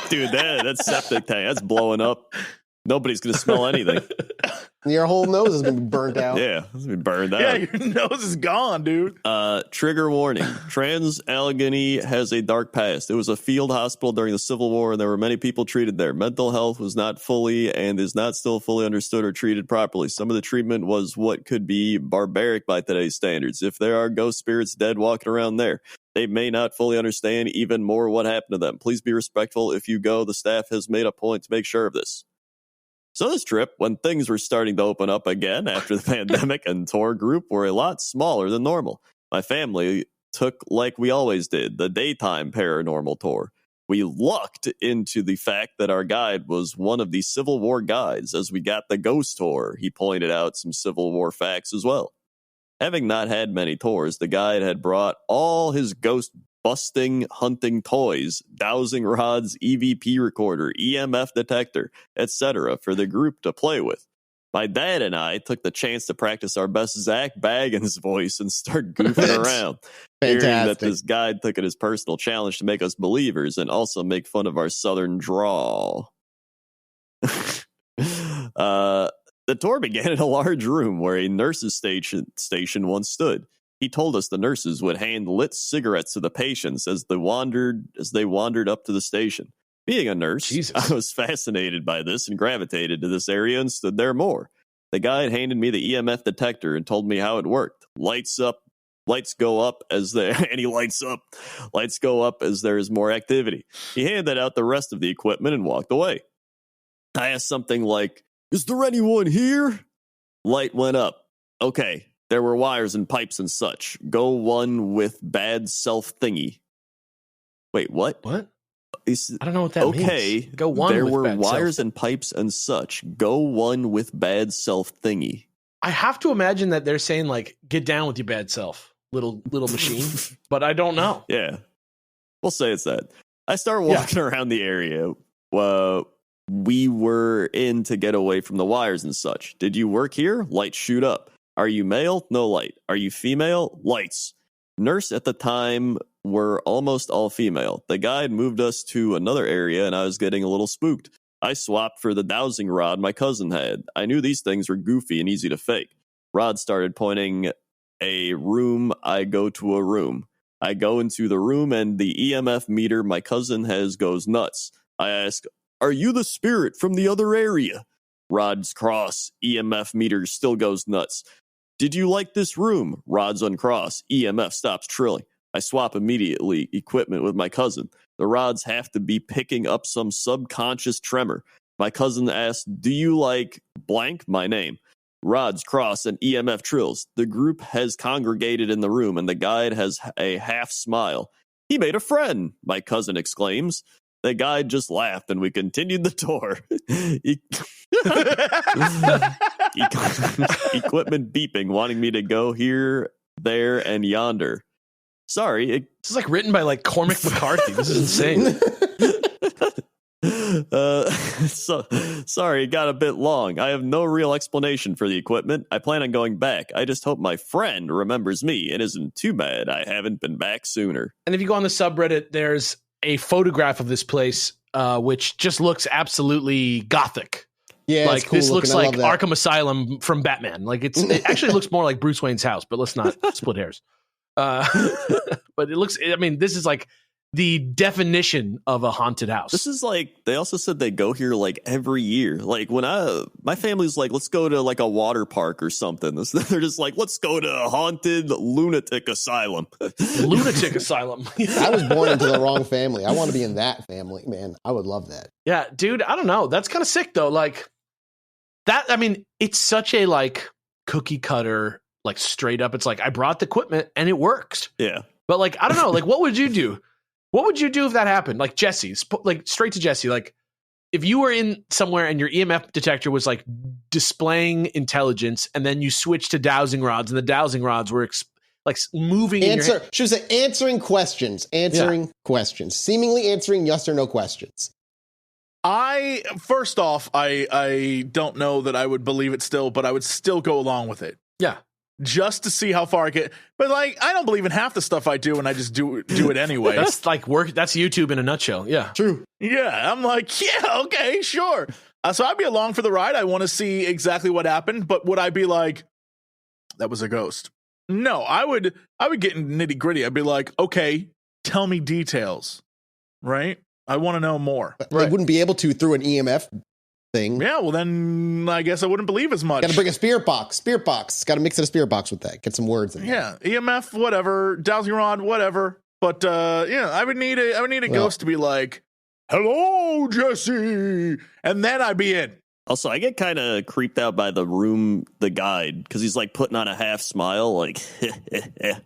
Dude, that's septic tank. That's blowing up. Nobody's going to smell anything. Your whole nose is going to be burnt out. Yeah, it's going to be burned out. Yeah, your nose is gone, dude. Trigger warning. Trans-Allegheny has a dark past. It was a field hospital during the Civil War, and there were many people treated there. Mental health was not fully and is not still fully understood or treated properly. Some of the treatment was what could be barbaric by today's standards. If there are ghost spirits dead walking around there, they may not fully understand even more what happened to them. Please be respectful if you go. The staff has made a point to make sure of this. So this trip, when things were starting to open up again after the pandemic, and tour group were a lot smaller than normal. My family took, like we always did, the daytime paranormal tour. We lucked into the fact that our guide was one of the Civil War guides as we got the ghost tour. He pointed out some Civil War facts as well. Having not had many tours, the guide had brought all his ghost-busting hunting toys, dowsing rods, EVP recorder, EMF detector, etc. for the group to play with. My dad and I took the chance to practice our best Zach Baggins voice and start goofing around. Hearing that this guide took it as personal challenge to make us believers and also make fun of our southern drawl. The tour began in a large room where a nurse's station once stood. He told us the nurses would hand lit cigarettes to the patients as they wandered up to the station. Being a nurse, Jesus. I was fascinated by this and gravitated to this area and stood there more. The guide handed me the EMF detector and told me how it worked. Lights go up as there is more activity. He handed out the rest of the equipment and walked away. I asked something like, "Is there anyone here?" Light went up. Okay, there were wires and pipes and such. Go one with bad self thingy. Wait, what? What? I don't know what that means. Okay, Go one there with were bad wires self. and pipes and such. Go one with bad self thingy. I have to imagine that they're saying like, "Get down with your bad self, little machine," but I don't know. Yeah, we'll say it's that. I start walking around the area. We were in to get away from the wires and such. Did you work here? Lights shoot up. Are you male? No light. Are you female? Lights. Nurse at the time were almost all female. The guide moved us to another area and I was getting a little spooked. I swapped for the dowsing rod my cousin had. I knew these things were goofy and easy to fake. Rod started pointing a room. I go to a room. I go into the room and the EMF meter my cousin has goes nuts. I ask, "Are you the spirit from the other area?" Rod's cross. EMF meter still goes nuts. "Did you like this room?" Rod's uncross. EMF stops trilling. I swap immediately equipment with my cousin. The rods have to be picking up some subconscious tremor. My cousin asks, "Do you like blank my name?" Rods cross and EMF trills. The group has congregated in the room and the guide has a half smile. "He made a friend," my cousin exclaims. The guide just laughed and we continued the tour. Equipment beeping, wanting me to go here, there, and yonder. Sorry. This is like written by like Cormac McCarthy. This is insane. Sorry, it got a bit long. I have no real explanation for the equipment. I plan on going back. I just hope my friend remembers me. It isn't too bad I haven't been back sooner. And if you go on the subreddit, there's a photograph of this place, which just looks absolutely gothic. Yeah, like it's cool this looks looking. like Arkham Asylum from Batman. Like it actually looks more like Bruce Wayne's house, but let's not split hairs. But it looks. I mean, this is like the definition of a haunted house. This is like, they also said they go here like every year. Like when my family's like, let's go to like a water park or something. They're just like, let's go to a haunted lunatic asylum. Lunatic asylum. I was born into the wrong family. I want to be in that family, man. I would love that. Yeah, dude. I don't know. That's kind of sick though. Like that. I mean, it's such a like cookie cutter, like straight up. It's like I brought the equipment and it works. Yeah. But like, I don't know. Like, what would you do? What would you do if that happened? Like Jesse, like straight to Jesse. Like if you were in somewhere and your EMF detector was like displaying intelligence, and then you switched to dowsing rods, and the dowsing rods were like moving. She was answering questions, questions, seemingly answering yes or no questions. First off, I don't know that I would believe it still, but I would still go along with it. Yeah. Just to see how far I get. But like, I don't believe in half the stuff I do, and I just do it anyway. That's like work. That's YouTube in a nutshell. Yeah. True. Yeah. I'm like, yeah, okay, sure. So I'd be along for the ride. I want to see exactly what happened, but would I be like, that was a ghost? No, I would get in nitty gritty. I'd be like, okay, tell me details. Right? I want to know more. But I wouldn't be able to through an EMF thing. Yeah, well then I guess I wouldn't believe as much. Got to bring a spirit box. Got to mix in a spirit box with that. Get some words in there. Yeah, EMF, whatever, dowsing rod, whatever. But yeah, I would need a ghost to be like, "Hello, Jesse," and then I'd be in. Also, I get kind of creeped out by the guide, because he's like putting on a half smile, like,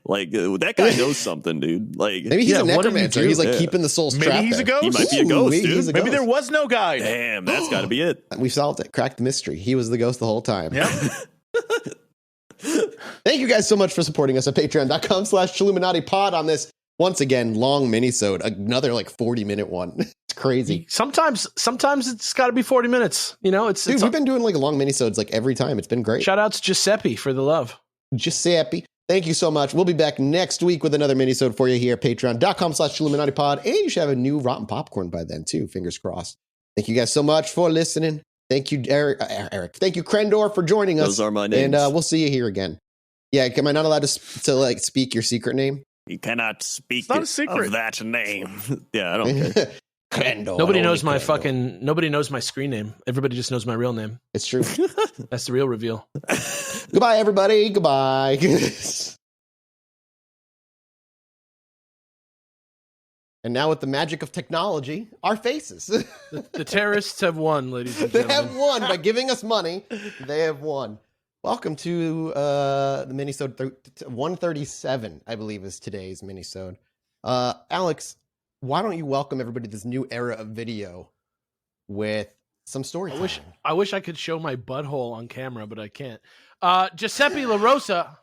like that guy knows something, dude. Like maybe he's a necromancer. He's like keeping the souls trapped. Maybe he's a ghost. He might be a ghost, dude. Maybe there was no guide. Damn, that's got to be it. We solved it. Cracked the mystery. He was the ghost the whole time. Yeah. Thank you guys so much for supporting us at patreon.com/Chilluminati pod on this, once again, long minisode. Another like 40-minute one. It's crazy. Sometimes it's got to be 40 minutes. You know, Dude, we've been doing like long minisodes like every time. It's been great. Shout out to Giuseppe for the love. Giuseppe. Thank you so much. We'll be back next week with another minisode for you here at patreon.com/Chilluminati pod. And you should have a new Rotten Popcorn by then too. Fingers crossed. Thank you guys so much for listening. Thank you, Eric. Thank you, Krendor, for joining us. Those are my names. And we'll see you here again. Yeah, am I not allowed to like speak your secret name? You cannot speak it's not a secret. of that name. Yeah, I don't care. Krendor. Nobody knows my nobody knows my screen name. Everybody just knows my real name. It's true. That's the real reveal. Goodbye, everybody. Goodbye. And now with the magic of technology, our faces. The terrorists have won, ladies and They gentlemen. have won by giving us money. They have won. Welcome to the minisode 137, I believe is today's minisode. Alex, why don't you welcome everybody to this new era of video with some storytelling? I wish I could show my butthole on camera, but I can't. Jeppi LaRosa.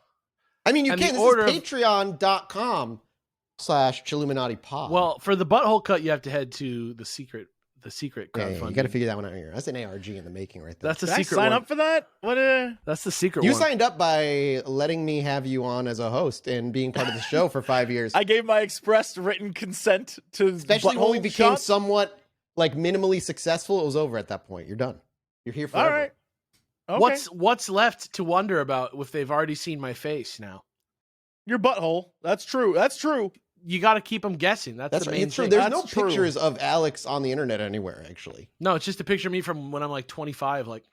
I mean, you can. This is patreon.com/Chilluminati pod. Well, for the butthole cut, you have to head to the secret crowdfunding. Yeah, you got to figure that one out here. That's an ARG in the making right there. That's a Did secret I sign one. up for that? What? That's the secret You one. signed up by letting me have you on as a host and being part of the show for 5 years. I gave my express written consent to Especially when we butthole became shots. somewhat like minimally successful. It was over at that point. You're done. You're here forever. All right. Okay. What's left to wonder about if they've already seen my face now? Your butthole. That's true. That's true. You got to keep them guessing. That's the right. main It's true. thing. There's no That's true. pictures of Alex on the internet anywhere, actually. No, it's just a picture of me from when I'm like 25, like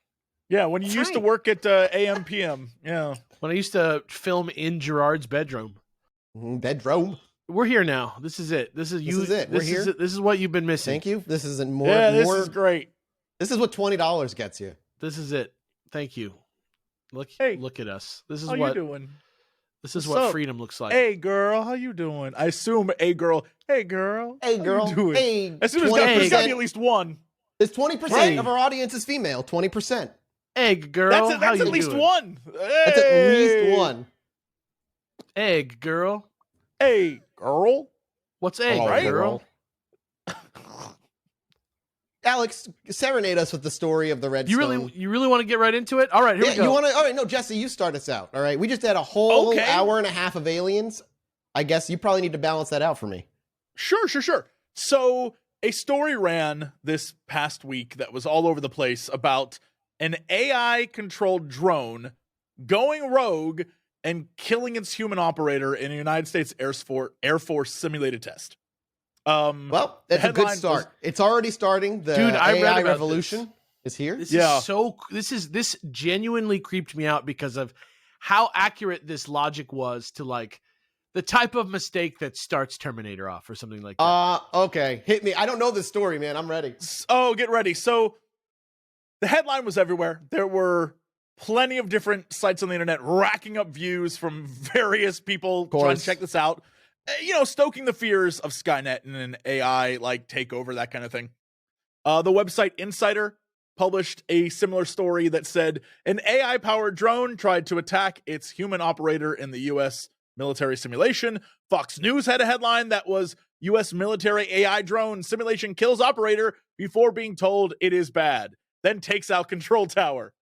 Yeah, when you That's used to right. work at AM PM. Yeah. when I used to film in Gerard's bedroom. Bedroom. We're here now. This is it. This is you. This is it. We're here. This is what you've been missing. Thank you. This is a more. Yeah, this more, is great. This is what $20 gets you. This is it. Thank you. Look at us. This is How what you doing? this is What's what up? freedom looks like. Hey, girl. How you doing? I assume a girl. Hey, girl. Hey, How girl. you doing? Hey, As soon as there's got to be 20%. at least one. It's 20% Hey. of our audience is female. 20%. Egg girl. That's how at you least doing? one. That's at least one. Egg girl. Hey, girl. What's egg All right, girl? Alex, serenade us with the story of the Redstone. You really want to get right into it? All right, here we go. All right, no, Jesse, you start us out. All right, we just had a whole hour and a half of aliens. I guess you probably need to balance that out for me. Sure. So a story ran this past week that was all over the place about an AI-controlled drone going rogue and killing its human operator in a United States Air Force simulated test. Well, that's a good start. It's already starting. The AI revolution is here. This genuinely creeped me out because of how accurate this logic was to like the type of mistake that starts Terminator off or something like that. Okay. Hit me. I don't know this story, man. I'm ready. Oh, get ready. So the headline was everywhere. There were plenty of different sites on the internet racking up views from various people trying to check this out. Stoking the fears of Skynet and an AI like takeover, that kind of thing. The website Insider published a similar story that said an AI-powered drone tried to attack its human operator in the U.S. military simulation. Fox News had a headline that was U.S. military AI drone simulation kills operator before being told it is bad, then takes out control tower.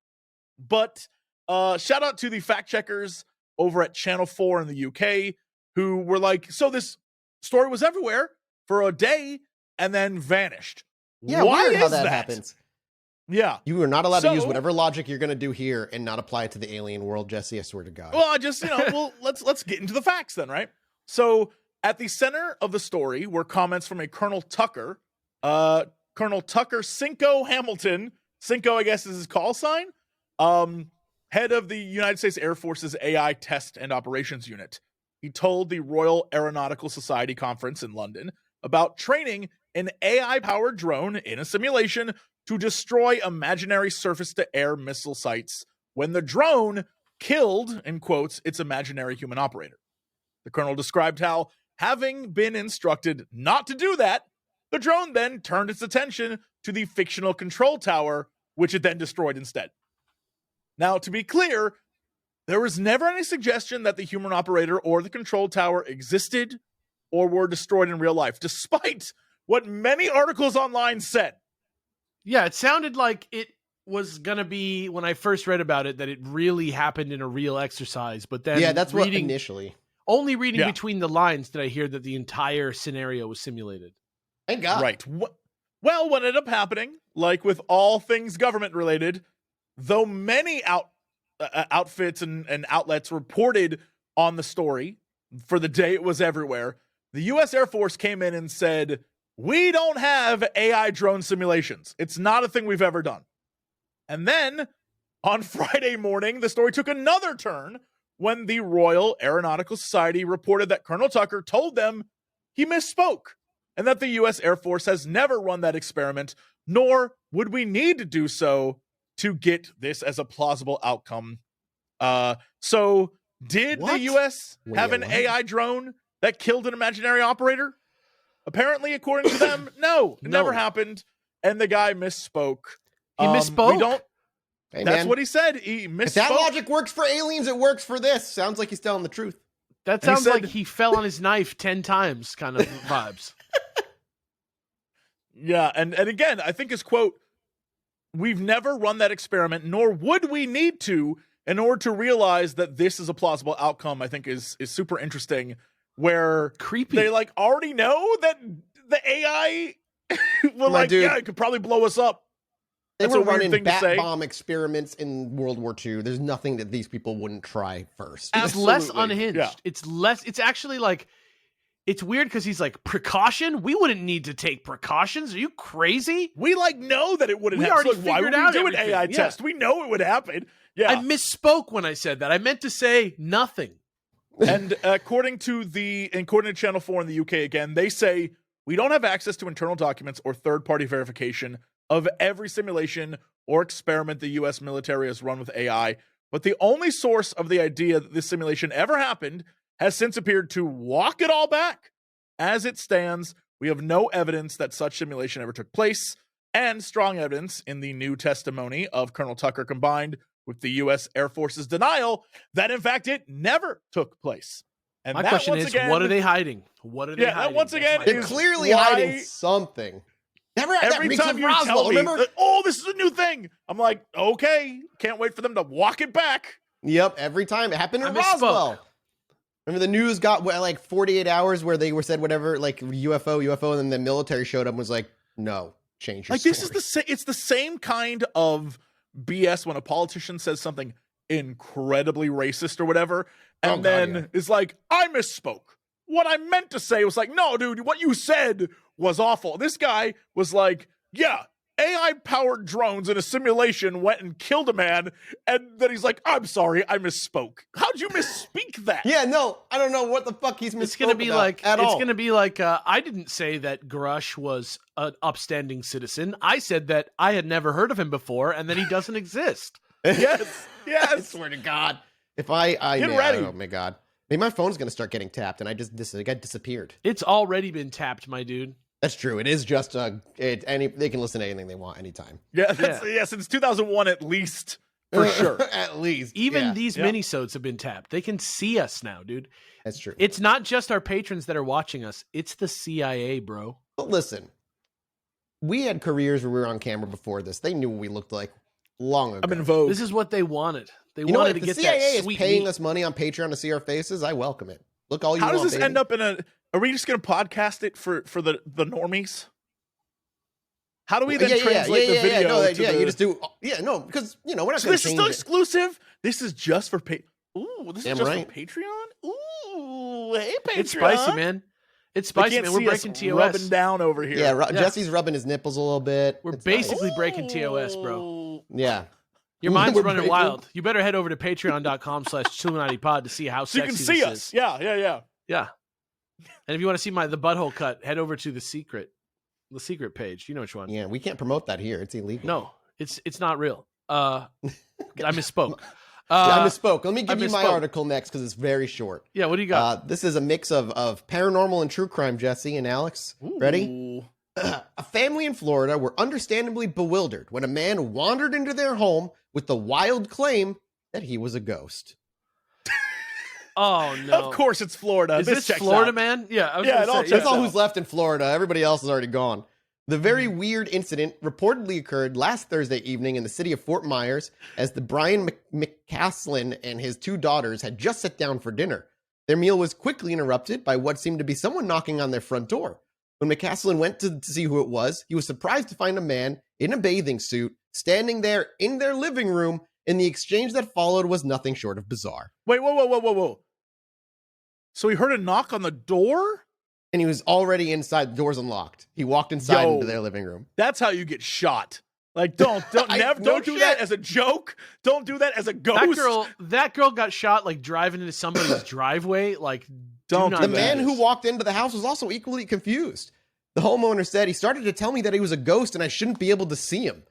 But shout out to the fact checkers over at Channel 4 in the UK who were like, so this story was everywhere for a day and then vanished. Yeah, why weird is how that happens. Yeah. You are not allowed to use whatever logic you're going to do here and not apply it to the alien world, Jesse, I swear to God. Well, I just, let's get into the facts then, right? So at the center of the story were comments from a Colonel Tucker. Colonel Tucker Cinco Hamilton. Cinco, I guess, is his call sign. Head of the United States Air Force's AI Test and Operations Unit. He told the Royal Aeronautical Society conference in London about training an AI-powered drone in a simulation to destroy imaginary surface-to-air missile sites when the drone killed, in quotes, its imaginary human operator. The colonel described how, having been instructed not to do that, the drone then turned its attention to the fictional control tower, which it then destroyed instead. Now, to be clear, there was never any suggestion that the human operator or the control tower existed or were destroyed in real life, despite what many articles online said. Yeah, it sounded like it was going to be, when I first read about it, that it really happened in a real exercise. But then that's what initially. Only reading between the lines did I hear that the entire scenario was simulated. Thank God. Right. Well, what ended up happening, like with all things government related, though many outfits and outlets reported on the story for the day it was everywhere, the U.S. Air Force came in and said, we don't have AI drone simulations. It's not a thing we've ever done. And then on Friday morning, the story took another turn when the Royal Aeronautical Society reported that Colonel Tucker told them he misspoke and that the U.S. Air Force has never run that experiment, nor would we need to do so to get this as a plausible outcome. So did the U.S. have an AI drone that killed an imaginary operator? Apparently, according to them, no, it never happened. And the guy misspoke. He misspoke? That's what he said. He misspoke. If that logic works for aliens, it works for this. Sounds like he's telling the truth. That sounds like he fell on his knife 10 times kind of vibes. Yeah, and again, I think his quote, we've never run that experiment, nor would we need to in order to realize that this is a plausible outcome, I think is super interesting, where creepy. They like already know that the AI will it could probably blow us up. They were running bat bomb experiments in World War II. There's nothing that these people wouldn't try first. It's less unhinged. Yeah. It's actually like, it's weird because he's like, precaution? We wouldn't need to take precautions. Are you crazy? We know that it wouldn't happen. We already figured out do an AI test. We know it would happen. Yeah. I misspoke when I said that. I meant to say nothing. And according to Channel 4 in the UK again, they say, we don't have access to internal documents or third-party verification of every simulation or experiment the U.S. military has run with AI, but the only source of the idea that this simulation ever happened has since appeared to walk it all back. As it stands, we have no evidence that such simulation ever took place, and strong evidence in the new testimony of Colonel Tucker combined with the U.S. Air Force's denial that, in fact, it never took place. And my question is, what are they hiding? What are they hiding? That once again, they're clearly hiding something. Never had Every that time you Roswell, tell me, remember? that, oh, this is a new thing, I'm like, okay, can't wait for them to walk it back. Yep, every time. It happened in I misspoke. Roswell. Remember the news got like 48 hours where they were said whatever, like UFO, and then the military showed up and was like, no, change your Like, story. this is it's the same kind of BS when a politician says something incredibly racist or whatever, and is like, I misspoke. What I meant to say was like, no, dude, what you said was awful. This guy was like, yeah, AI-powered drones in a simulation went and killed a man, and then he's like, I'm sorry, I misspoke. How'd you misspeak that? Yeah, no, I don't know what the fuck he's misspoke It's gonna be about like at all. it's gonna be like I didn't say that Grush was an upstanding citizen. I said that I had never heard of him before, and that he doesn't exist. Yes, I yes. swear to God. If I Get ready. Oh my God. Maybe my phone's going to start getting tapped and I got disappeared. It's already been tapped, my dude. That's true. It is just they can listen to anything they want anytime. Yeah, since 2001 at least, for sure. At least. Even these minisodes have been tapped. They can see us now, dude. That's true. It's not just our patrons that are watching us. It's the CIA, bro. But listen, we had careers where we were on camera before this. They knew what we looked like long ago. I'm in Vogue. This is what they wanted. They You know wanted what? to If the get CIA that is sweet paying meat. us money on Patreon to see our faces, I welcome it. Look, all you How want, does this baby. end up in a? Are we just going to podcast it for the normies? How do we then translate the video? No, to the... you just do. Yeah, no, because we're not So going this to is change still it. exclusive. This is just for Ooh, this Damn is just right. for Patreon. Ooh, hey Patreon. It's spicy, man. It's They spicy, can't man. We're see breaking us TOS. rubbing down over here. Yeah, Jesse's rubbing his nipples a little bit. We're It's basically nice. breaking TOS, bro. Yeah. Your mind's We're running breaking- wild. You better head over to patreon.com/ChilluminatiPod to see how So you sexy can see this us. is. Yeah. Yeah. And if you want to see the butthole cut, head over to the secret page. You know which one. Yeah, we can't promote that here. It's illegal. No, it's not real. I misspoke. I misspoke. Let me give I you my misspoke. article next because it's very short. Yeah, what do you got? This is a mix of paranormal and true crime, Jesse and Alex. Ready? Ooh. A family in Florida were understandably bewildered when a man wandered into their home with the wild claim that he was a ghost. Oh no! Of course, it's Florida. Is this checks Florida, out. man? Yeah, I was Yeah, gonna it all say, checks That's all out. who's left in Florida. Everybody else is already gone. The very weird incident reportedly occurred last Thursday evening in the city of Fort Myers as the Brian McCaslin and his two daughters had just sat down for dinner. Their meal was quickly interrupted by what seemed to be someone knocking on their front door. When McCaslin went to see who it was, he was surprised to find a man in a bathing suit standing there in their living room, and the exchange that followed was nothing short of bizarre. Wait, whoa. So he heard a knock on the door? And he was already inside. The door's unlocked. He walked inside into their living room. That's how you get shot. Like, don't do that as a joke. Don't do that as a ghost. That girl got shot like driving into somebody's driveway. Like, Don't The man who walked into the house was also equally confused. The homeowner said, he started to tell me that he was a ghost and I shouldn't be able to see him.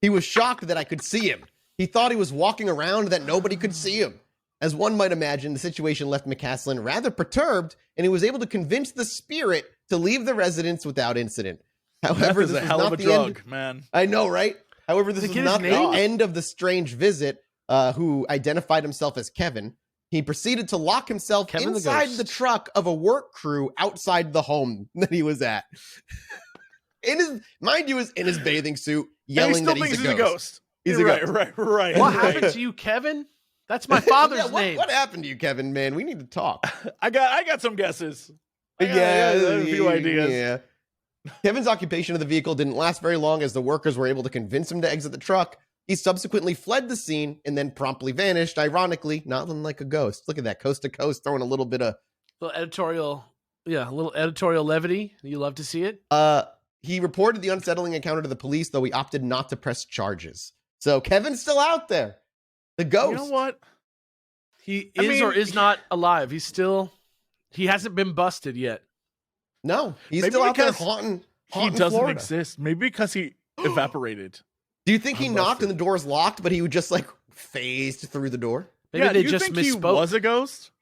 He was shocked that I could see him. He thought he was walking around that nobody could see him. As one might imagine, the situation left McCaslin rather perturbed, and he was able to convince the spirit to leave the residence without incident. However, Meth is this a was hell not of a the drug, end. man. I know, right? However, this Did was they get his not the name? end of the strange visit, who identified himself as Kevin. He proceeded to lock himself Kevin the inside ghost. the truck of a work crew outside the home that he was at. Mind you, is in his bathing suit, yelling And he still that thinks he's a ghost. He's a right, ghost. right. what happened to you, Kevin? That's my father's Yeah, name. what happened to you, Kevin, man? We need to talk. I got some guesses. I got a few ideas. Yeah. Kevin's occupation of the vehicle didn't last very long as the workers were able to convince him to exit the truck. He subsequently fled the scene and then promptly vanished, ironically, not like a ghost. Look at that, coast to coast, throwing a little bit of... A little editorial levity. You love to see it. He reported the unsettling encounter to the police, though he opted not to press charges. So Kevin's still out there. The ghost. You know what? He or is not alive. He hasn't been busted yet. No, he's Maybe still out there because haunting He doesn't Florida. exist. Maybe because he evaporated. Do you think he I'm knocked busted. and the door's locked, but he would just like phased through the door? Maybe Yeah, they do you just think he misspoke. was a ghost?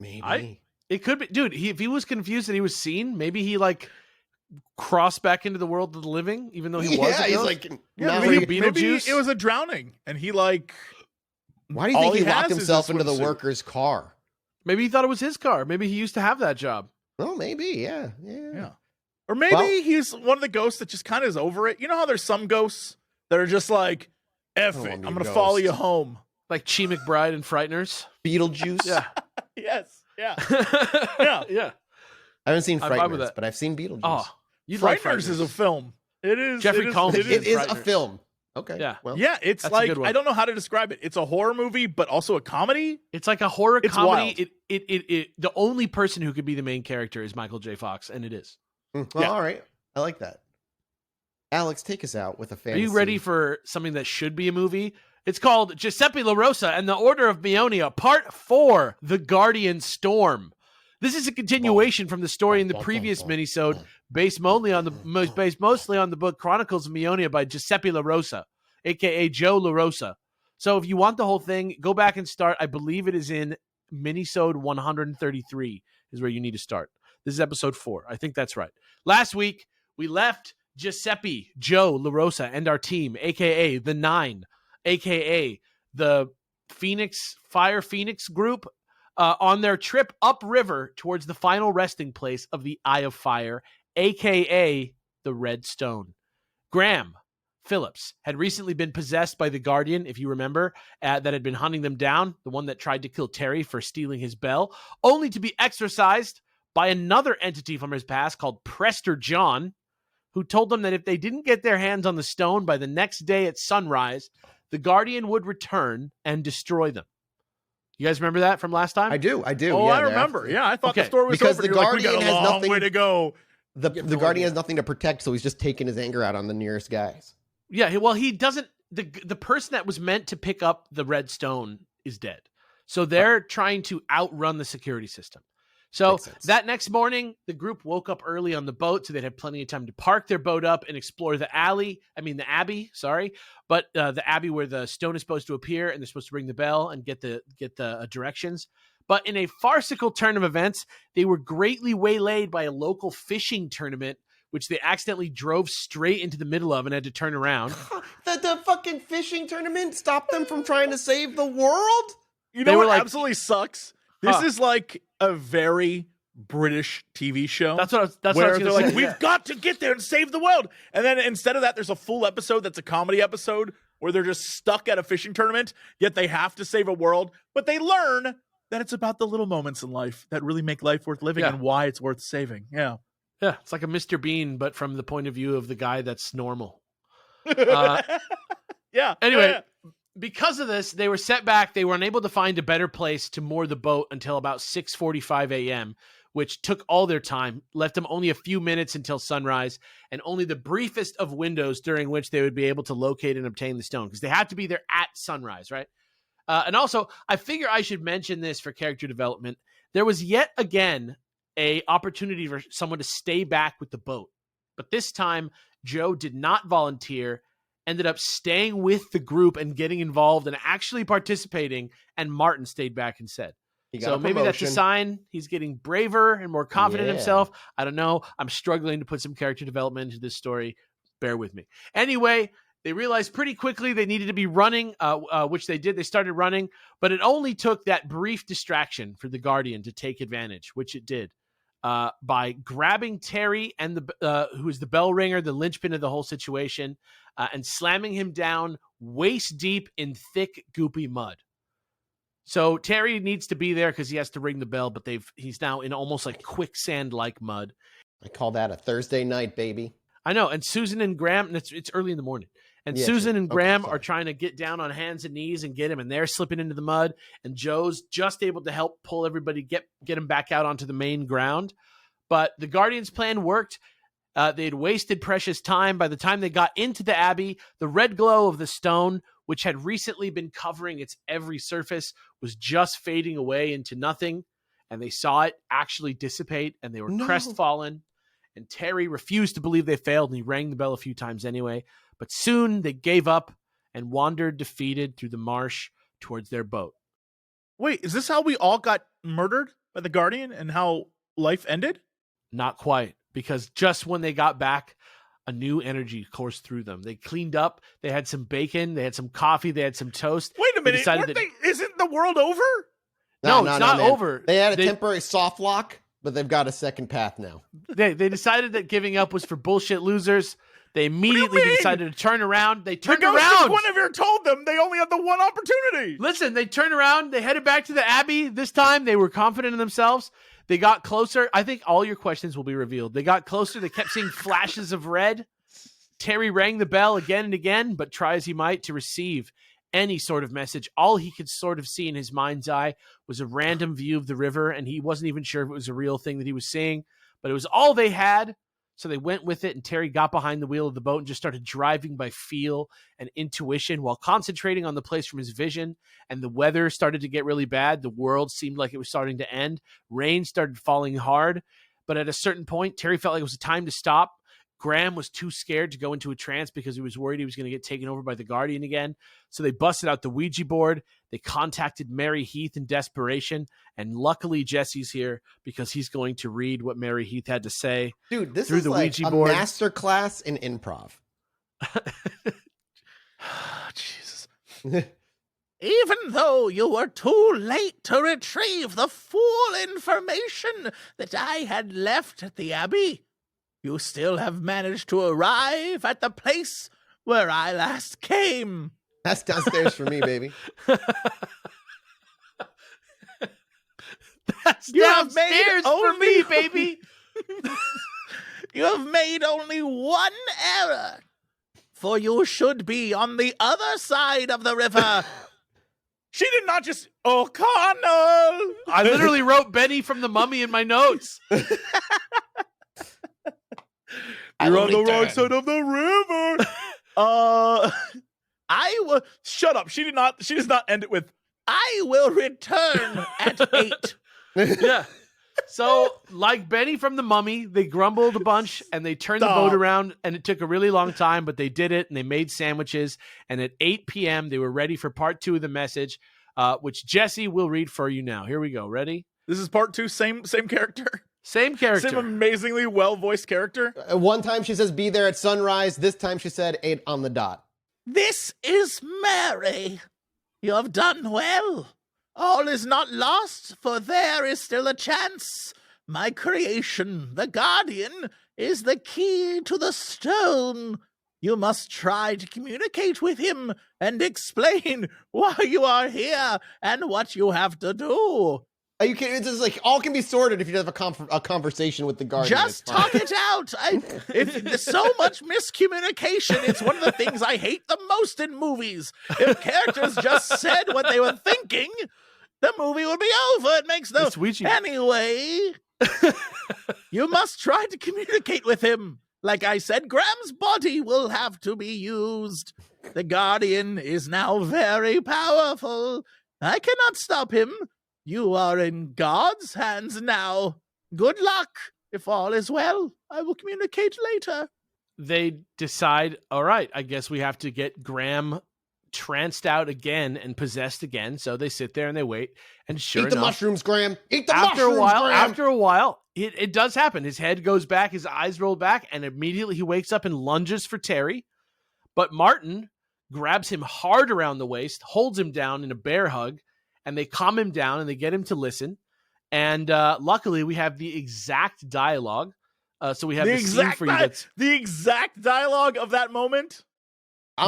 Maybe. It could be, dude. If he was confused that he was seen, maybe he like crossed back into the world of the living, even though he was. Yeah, a he's ghost. like, Yeah, now maybe he- Beetlejuice? it was a drowning, and he like. why do you all think he he locked has is himself his into the swimsuit. worker's car? Maybe he thought it was his car. Maybe he used to have that job. Well, maybe, yeah. Yeah. Or maybe he's one of the ghosts that just kind of is over it. You know how there's some ghosts that are just like, F it, I'm going to follow you home. Like Chi McBride and Frighteners. Beetlejuice. Yeah. Yes. Yeah. Yeah. I haven't seen I'm fine with Frighteners, that. but I've seen Beetlejuice. Oh, Frighteners like Frighteners is a film. It is. Jeffrey Combs. It is a Frighteners. film. Okay. Yeah. Well, Yeah, it's That's a like, good one. I don't know how to describe it. It's a horror movie, but also a comedy. It's like a horror It's comedy. wild. The only person who could be the main character is Michael J. Fox, and it is. well, Yeah. all right. I like that. Alex, take us out with a fantasy. Are you ready for something that should be a movie? It's called Giuseppe LaRosa and the Order of Mionia, Part 4, The Guardian Storm. This is a continuation from the story in the previous minisode, based mostly on the book Chronicles of Mionia by Giuseppe LaRosa, a.k.a. Joe LaRosa. So if you want the whole thing, go back and start. I believe it is in minisode 133 is where you need to start. This is episode 4. I think that's right. Last week, we left Giuseppe, Joe LaRosa, and our team, a.k.a. the Nine, a.k.a. the Fire Phoenix group, on their trip upriver towards the final resting place of the Eye of Fire, a.k.a. the Red Stone. Graham Phillips had recently been possessed by the Guardian, if you remember, that had been hunting them down, the one that tried to kill Terry for stealing his bell, only to be exorcised by another entity from his past called Prester John, who told them that if they didn't get their hands on the stone by the next day at sunrise, the Guardian would return and destroy them. You guys remember that from last time? I do. Oh, yeah, I remember. Yeah, I thought the story was because over. the You're Guardian like, we got a has long nothing way to go. The Guardian has nothing to protect, so he's just taking his anger out on the nearest guys. Yeah, well, he doesn't. The person that was meant to pick up the Red Stone is dead. So they're trying to outrun the security system. So that next morning, the group woke up early on the boat, so they'd have plenty of time to park their boat up and explore the Abbey, but the Abbey where the stone is supposed to appear, and they're supposed to ring the bell and get the directions. But in a farcical turn of events, they were greatly waylaid by a local fishing tournament, which they accidentally drove straight into the middle of and had to turn around. The fucking fishing tournament stopped them from trying to save the world? You know what absolutely sucks? This is like a very British TV show. That's what I was they're gonna like, say. we've got to get there and save the world. And then instead of that, there's a full episode that's a comedy episode where they're just stuck at a fishing tournament, yet they have to save a world. But they learn that it's about the little moments in life that really make life worth living and why it's worth saving. Yeah. Yeah, it's like a Mr. Bean, but from the point of view of the guy that's normal. Anyway, because of this, they were set back. They were unable to find a better place to moor the boat until about 6:45 a.m., which took all their time, left them only a few minutes until sunrise, and only the briefest of windows during which they would be able to locate and obtain the stone, because they have to be there at sunrise, right? And also, I figure I should mention this for character development. There was yet again a opportunity for someone to stay back with the boat. But this time, Joe did not volunteer, ended up staying with the group and getting involved and actually participating, and Martin stayed back instead. So maybe that's a sign he's getting braver and more confident in himself. I don't know. I'm struggling to put some character development into this story. Bear with me. Anyway, they realized pretty quickly they needed to be running, which they did. They started running, but it only took that brief distraction for the Guardian to take advantage, which it did. By grabbing Terry and who is the bell ringer, the linchpin of the whole situation, and slamming him down waist deep in thick, goopy mud. So Terry needs to be there because he has to ring the bell, but he's now in almost like quicksand-like mud. I call that a Thursday night, baby. I know. And Susan and Graham, and it's early in the morning. And Susan and Graham are trying to get down on hands and knees and get him, and they're slipping into the mud. And Joe's just able to help pull everybody, get him back out onto the main ground. But the Guardians' plan worked. They'd wasted precious time. By the time they got into the Abbey, the red glow of the stone, which had recently been covering its every surface, was just fading away into nothing. And they saw it actually dissipate, and they were crestfallen. And Terry refused to believe they failed, and he rang the bell a few times anyway. But soon they gave up and wandered defeated through the marsh towards their boat. Wait, is this how we all got murdered by the Guardian and how life ended? Not quite, because just when they got back, a new energy coursed through them. They cleaned up. They had some bacon. They had some coffee. They had some toast. Wait a minute. Isn't the world over? No, it's not over. They had a temporary soft lock. but they've got a second path now. They decided that giving up was for bullshit losers. They immediately decided to turn around. They turned around. Guinevere told them they only had the one opportunity. Listen, they turned around. They headed back to the Abbey. This time, they were confident in themselves. They got closer. I think all your questions will be revealed. They got closer. They kept seeing flashes of red. Terry rang the bell again and again, but try as he might to receive any sort of message, all he could sort of see in his mind's eye was a random view of the river, and he wasn't even sure if it was a real thing that he was seeing, but it was all they had. So they went with it, and Terry got behind the wheel of the boat and just started driving by feel and intuition while concentrating on the place from his vision. And the weather started to get really bad. The world seemed like it was starting to end. Rain started falling hard. But at a certain point, Terry felt like it was time to stop. Graham was too scared to go into a trance because he was worried he was going to get taken over by the Guardian again. So they busted out the Ouija board. They contacted Mary Heath in desperation. And luckily, Jesse's here because he's going to read what Mary Heath had to say. Dude, this through is the like Ouija a board. master class in improv. Jesus. Even though you were too late to retrieve the full information that I had left at the Abbey, you still have managed to arrive at the place where I last came. That's downstairs for me, baby. That's You have made downstairs for only- me, baby. You have made only one error, for you should be on the other side of the river. She did not just O'Connell. I literally wrote Benny from the Mummy in my notes. You're on the wrong side of the river. I will shut up. She does not end it with I will return at 8. Yeah. So, like Benny from the Mummy, they grumbled a bunch and they turned the Stop. boat around, and it took a really long time, but they did it, and they made sandwiches. And at 8 p.m., they were ready for part 2 of the message, which Jesse will read for you now. Here we go. Ready? This is part 2, same character. Same character. Same amazingly well-voiced character. One time she says, be there at sunrise. This time she said 8 on the dot. This is Mary. You have done well. All is not lost, for there is still a chance. My creation, the Guardian, is the key to the stone. You must try to communicate with him and explain why you are here and what you have to do. You can, it's just like all can be sorted if you have a conversation with the Guardian. Just talk it out. There's so much miscommunication. It's one of the things I hate the most in movies. If characters just said what they were thinking, the movie would be over. It makes no... Anyway, you must try to communicate with him. Like I said, Graham's body will have to be used. The Guardian is now very powerful. I cannot stop him. You are in God's hands now. Good luck. If all is well, I will communicate later. They decide, all right, I guess we have to get Graham tranced out again and possessed again. So they sit there and they wait. And sure Eat the enough, mushrooms, Graham. Eat the after mushrooms, Graham. After a while, it does happen. His head goes back, his eyes roll back, and immediately he wakes up and lunges for Terry. But Martin grabs him hard around the waist, holds him down in a bear hug, and they calm him down and they get him to listen. And luckily, we have the exact dialogue. So we have the scene for you. The exact dialogue of that moment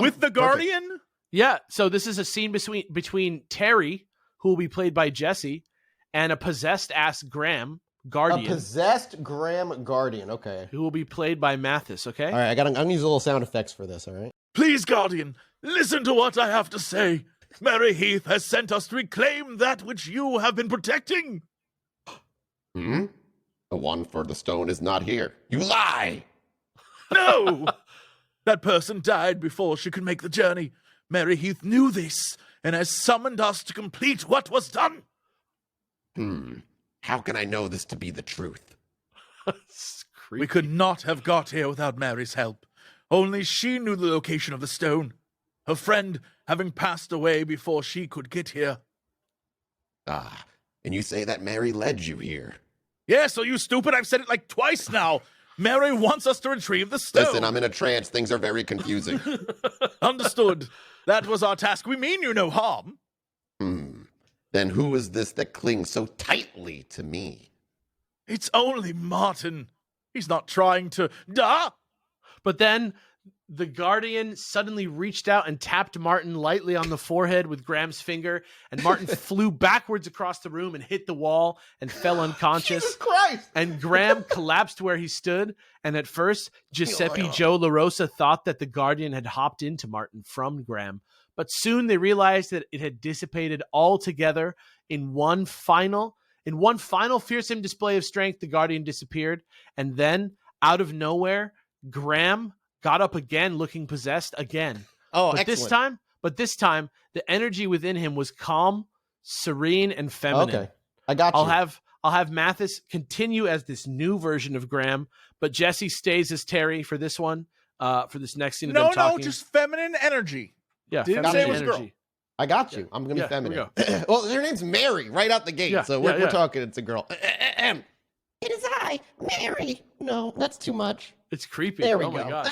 with the Guardian. Perfect. Yeah. So this is a scene between Terry, who will be played by Jesse, and a possessed ass Graham Guardian. A possessed Graham Guardian. Okay. Who will be played by Mathis. Okay. All right. I'm gonna use a little sound effects for this. All right. Please, Guardian, listen to what I have to say. Mary Heath has sent us to reclaim that which you have been protecting. Hmm? The one for the stone is not here. You lie! No! That person died before she could make the journey. Mary Heath knew this and has summoned us to complete what was done. How can I know this to be the truth? We could not have got here without Mary's help. Only she knew the location of the stone. Her friend having passed away before she could get here. Ah, and you say that Mary led you here. Yes, are you stupid? I've said it like twice now. Mary wants us to retrieve the stone. Listen, I'm in a trance. Things are very confusing. Understood. That was our task. We mean you no harm. Then who is this that clings so tightly to me? It's only Martin. He's not trying to... But then the Guardian suddenly reached out and tapped Martin lightly on the forehead with Graham's finger, and Martin flew backwards across the room and hit the wall and fell unconscious. Jesus Christ! And Graham collapsed where he stood, and at first, Giuseppe Joe LaRosa thought that the Guardian had hopped into Martin from Graham, but soon they realized that it had dissipated altogether. In one final fearsome display of strength, the Guardian disappeared, and then, out of nowhere, Graham got up again, looking possessed again. Oh, but excellent. this time, the energy within him was calm, serene, and feminine. Okay, I got you. I'll have Mathis continue as this new version of Graham, but Jesse stays as Terry for this one. For this next scene of them talking. No, just feminine energy. Yeah, Didn't feminine say it was energy. girl. I got you. I'm gonna be feminine. Well, her name's Mary, right out the gate. Yeah, so we're yeah. talking. It's a girl. It is I, Mary. No, that's too much. It's creepy. There we oh go. my god.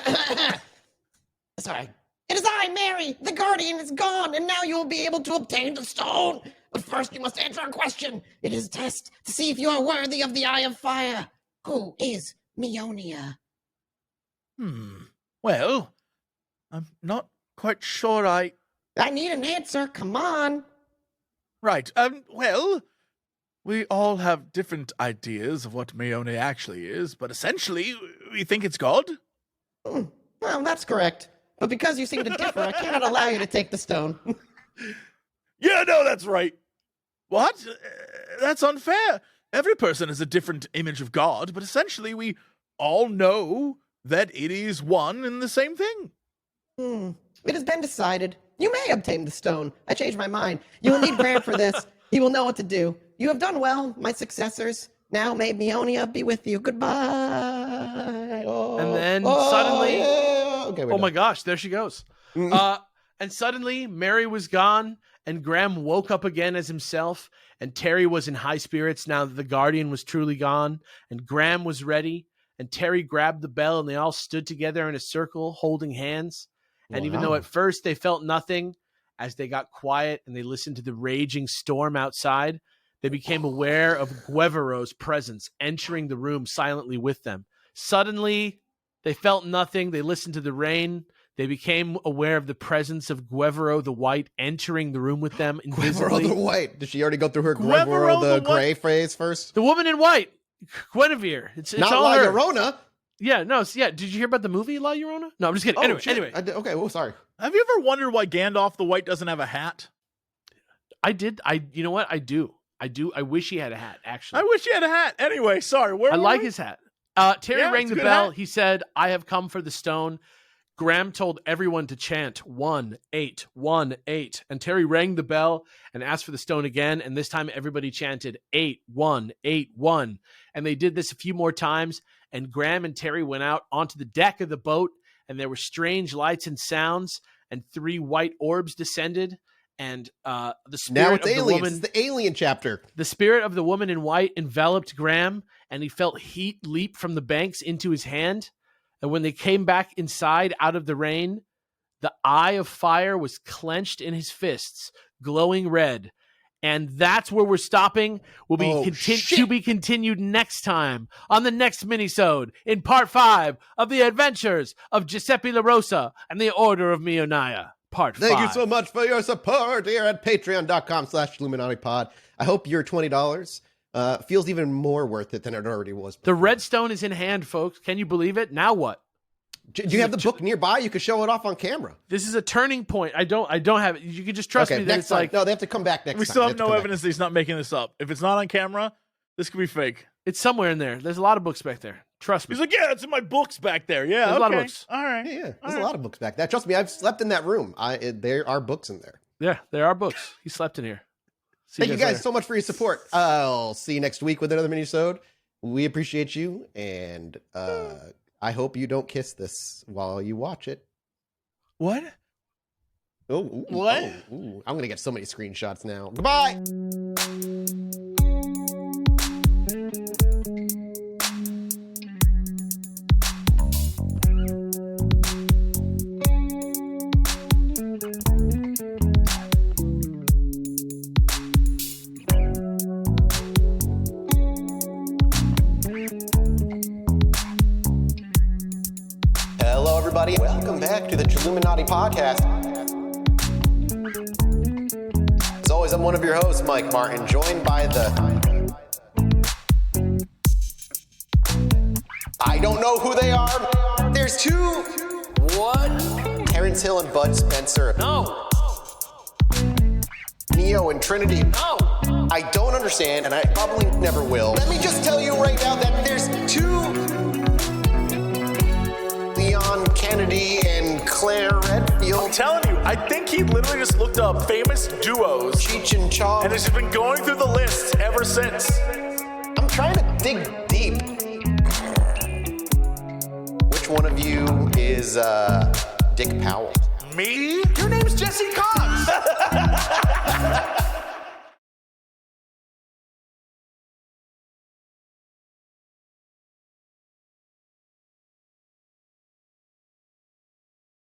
Sorry. It is I, Mary. The Guardian is gone, and now you will be able to obtain the stone. But first, you must answer a question. It is a test to see if you are worthy of the Eye of Fire. Who is Mionia? Well, I'm not quite sure I... I need an answer. Come on. Right. Well, we all have different ideas of what Mionia actually is, but essentially, we think it's God. Well, that's correct. But because you seem to differ, I cannot allow you to take the stone. Yeah, no, that's right. What? That's unfair. Every person has a different image of God, but essentially we all know that it is one and the same thing. It has been decided. You may obtain the stone. I changed my mind. You will need Graham for this. He will know what to do. You have done well, my successors. Now may Mionia be with you. Goodbye. And then suddenly... Okay, oh my gosh, there she goes. And suddenly, Mary was gone, and Graham woke up again as himself, and Terry was in high spirits now that the Guardian was truly gone, and Graham was ready, and Terry grabbed the bell, and they all stood together in a circle, holding hands. And even though at first they felt nothing, as they got quiet and they listened to the raging storm outside, they became aware of Guevaro's presence entering the room silently with them. Suddenly, they felt nothing. They listened to the rain. They became aware of the presence of Guevaro the White entering the room with them invisibly. Guevaro the White. Did she already go through her Guevaro the Gray phrase first? The woman in white, Guinevere. It's Not all La her. Llorona. Yeah, no, yeah. Did you hear about the movie La Llorona? No, I'm just kidding. Anyway. Okay, well, sorry. Have you ever wondered why Gandalf the White doesn't have a hat? I did. You know what? I do. I wish he had a hat, actually. I wish he had a hat. Anyway, sorry. Where I were like we? his hat. Terry rang it's the a good bell. hat. He said, I have come for the stone. Graham told everyone to chant 1-8, 1-8. And Terry rang the bell and asked for the stone again. And this time everybody chanted 8-1, 8-1. And they did this a few more times. And Graham and Terry went out onto the deck of the boat. And there were strange lights and sounds. And 3 white orbs descended. And the spirit Now it's of the aliens. woman, It's the alien chapter. the spirit of the woman in white enveloped Graham, and he felt heat leap from the banks into his hand. And when they came back inside out of the rain, the eye of fire was clenched in his fists, glowing red. And that's where we're stopping. Will be to be continued next time on the next minisode in part 5 of the adventures of Giuseppe LaRosa and the Order of Mionia. Part 5. Thank you so much for your support here at patreon.com/ChilluminatiPod. I hope your $20 feels even more worth it than it already was before. The redstone is in hand, folks. Can you believe it? Now what? Do you have the book nearby? You could show it off on camera. This is a turning point. I don't have it. You can just trust me that next it's time. like No, they have to come back next time. We still They have to no come back. evidence that he's not making this up. If it's not on camera, this could be fake. it's somewhere in there. There's a lot of books back there. Trust me. He's like, yeah, it's in my books back there. Yeah, There's okay. a lot of books. All right. Yeah, there's a lot of books back there. Trust me, I've slept in that room. There are books in there. Yeah, there are books. He slept in here. See Thank you guys later. so much for your support. I'll see you next week with another minisode. We appreciate you, and I hope you don't kiss this while you watch it. What? Oh, What? I'm gonna get so many screenshots now. Goodbye. Chilluminati. Welcome back to the Chilluminati podcast. As always, I'm one of your hosts, Mike Martin, joined by the... I don't know who they are. There's two... What? Terrence Hill and Bud Spencer. No. Neo and Trinity. No. I don't understand, and I probably never will. Let me just tell you right now that there's two Leon Kennedy and Claire Redfield. I'm telling you, I think he literally just looked up famous duos Cheech and Chong. and has just been going through the list ever since. I'm trying to dig deep. Which one of you is Dick Powell? Me? Your name's Jesse Cox.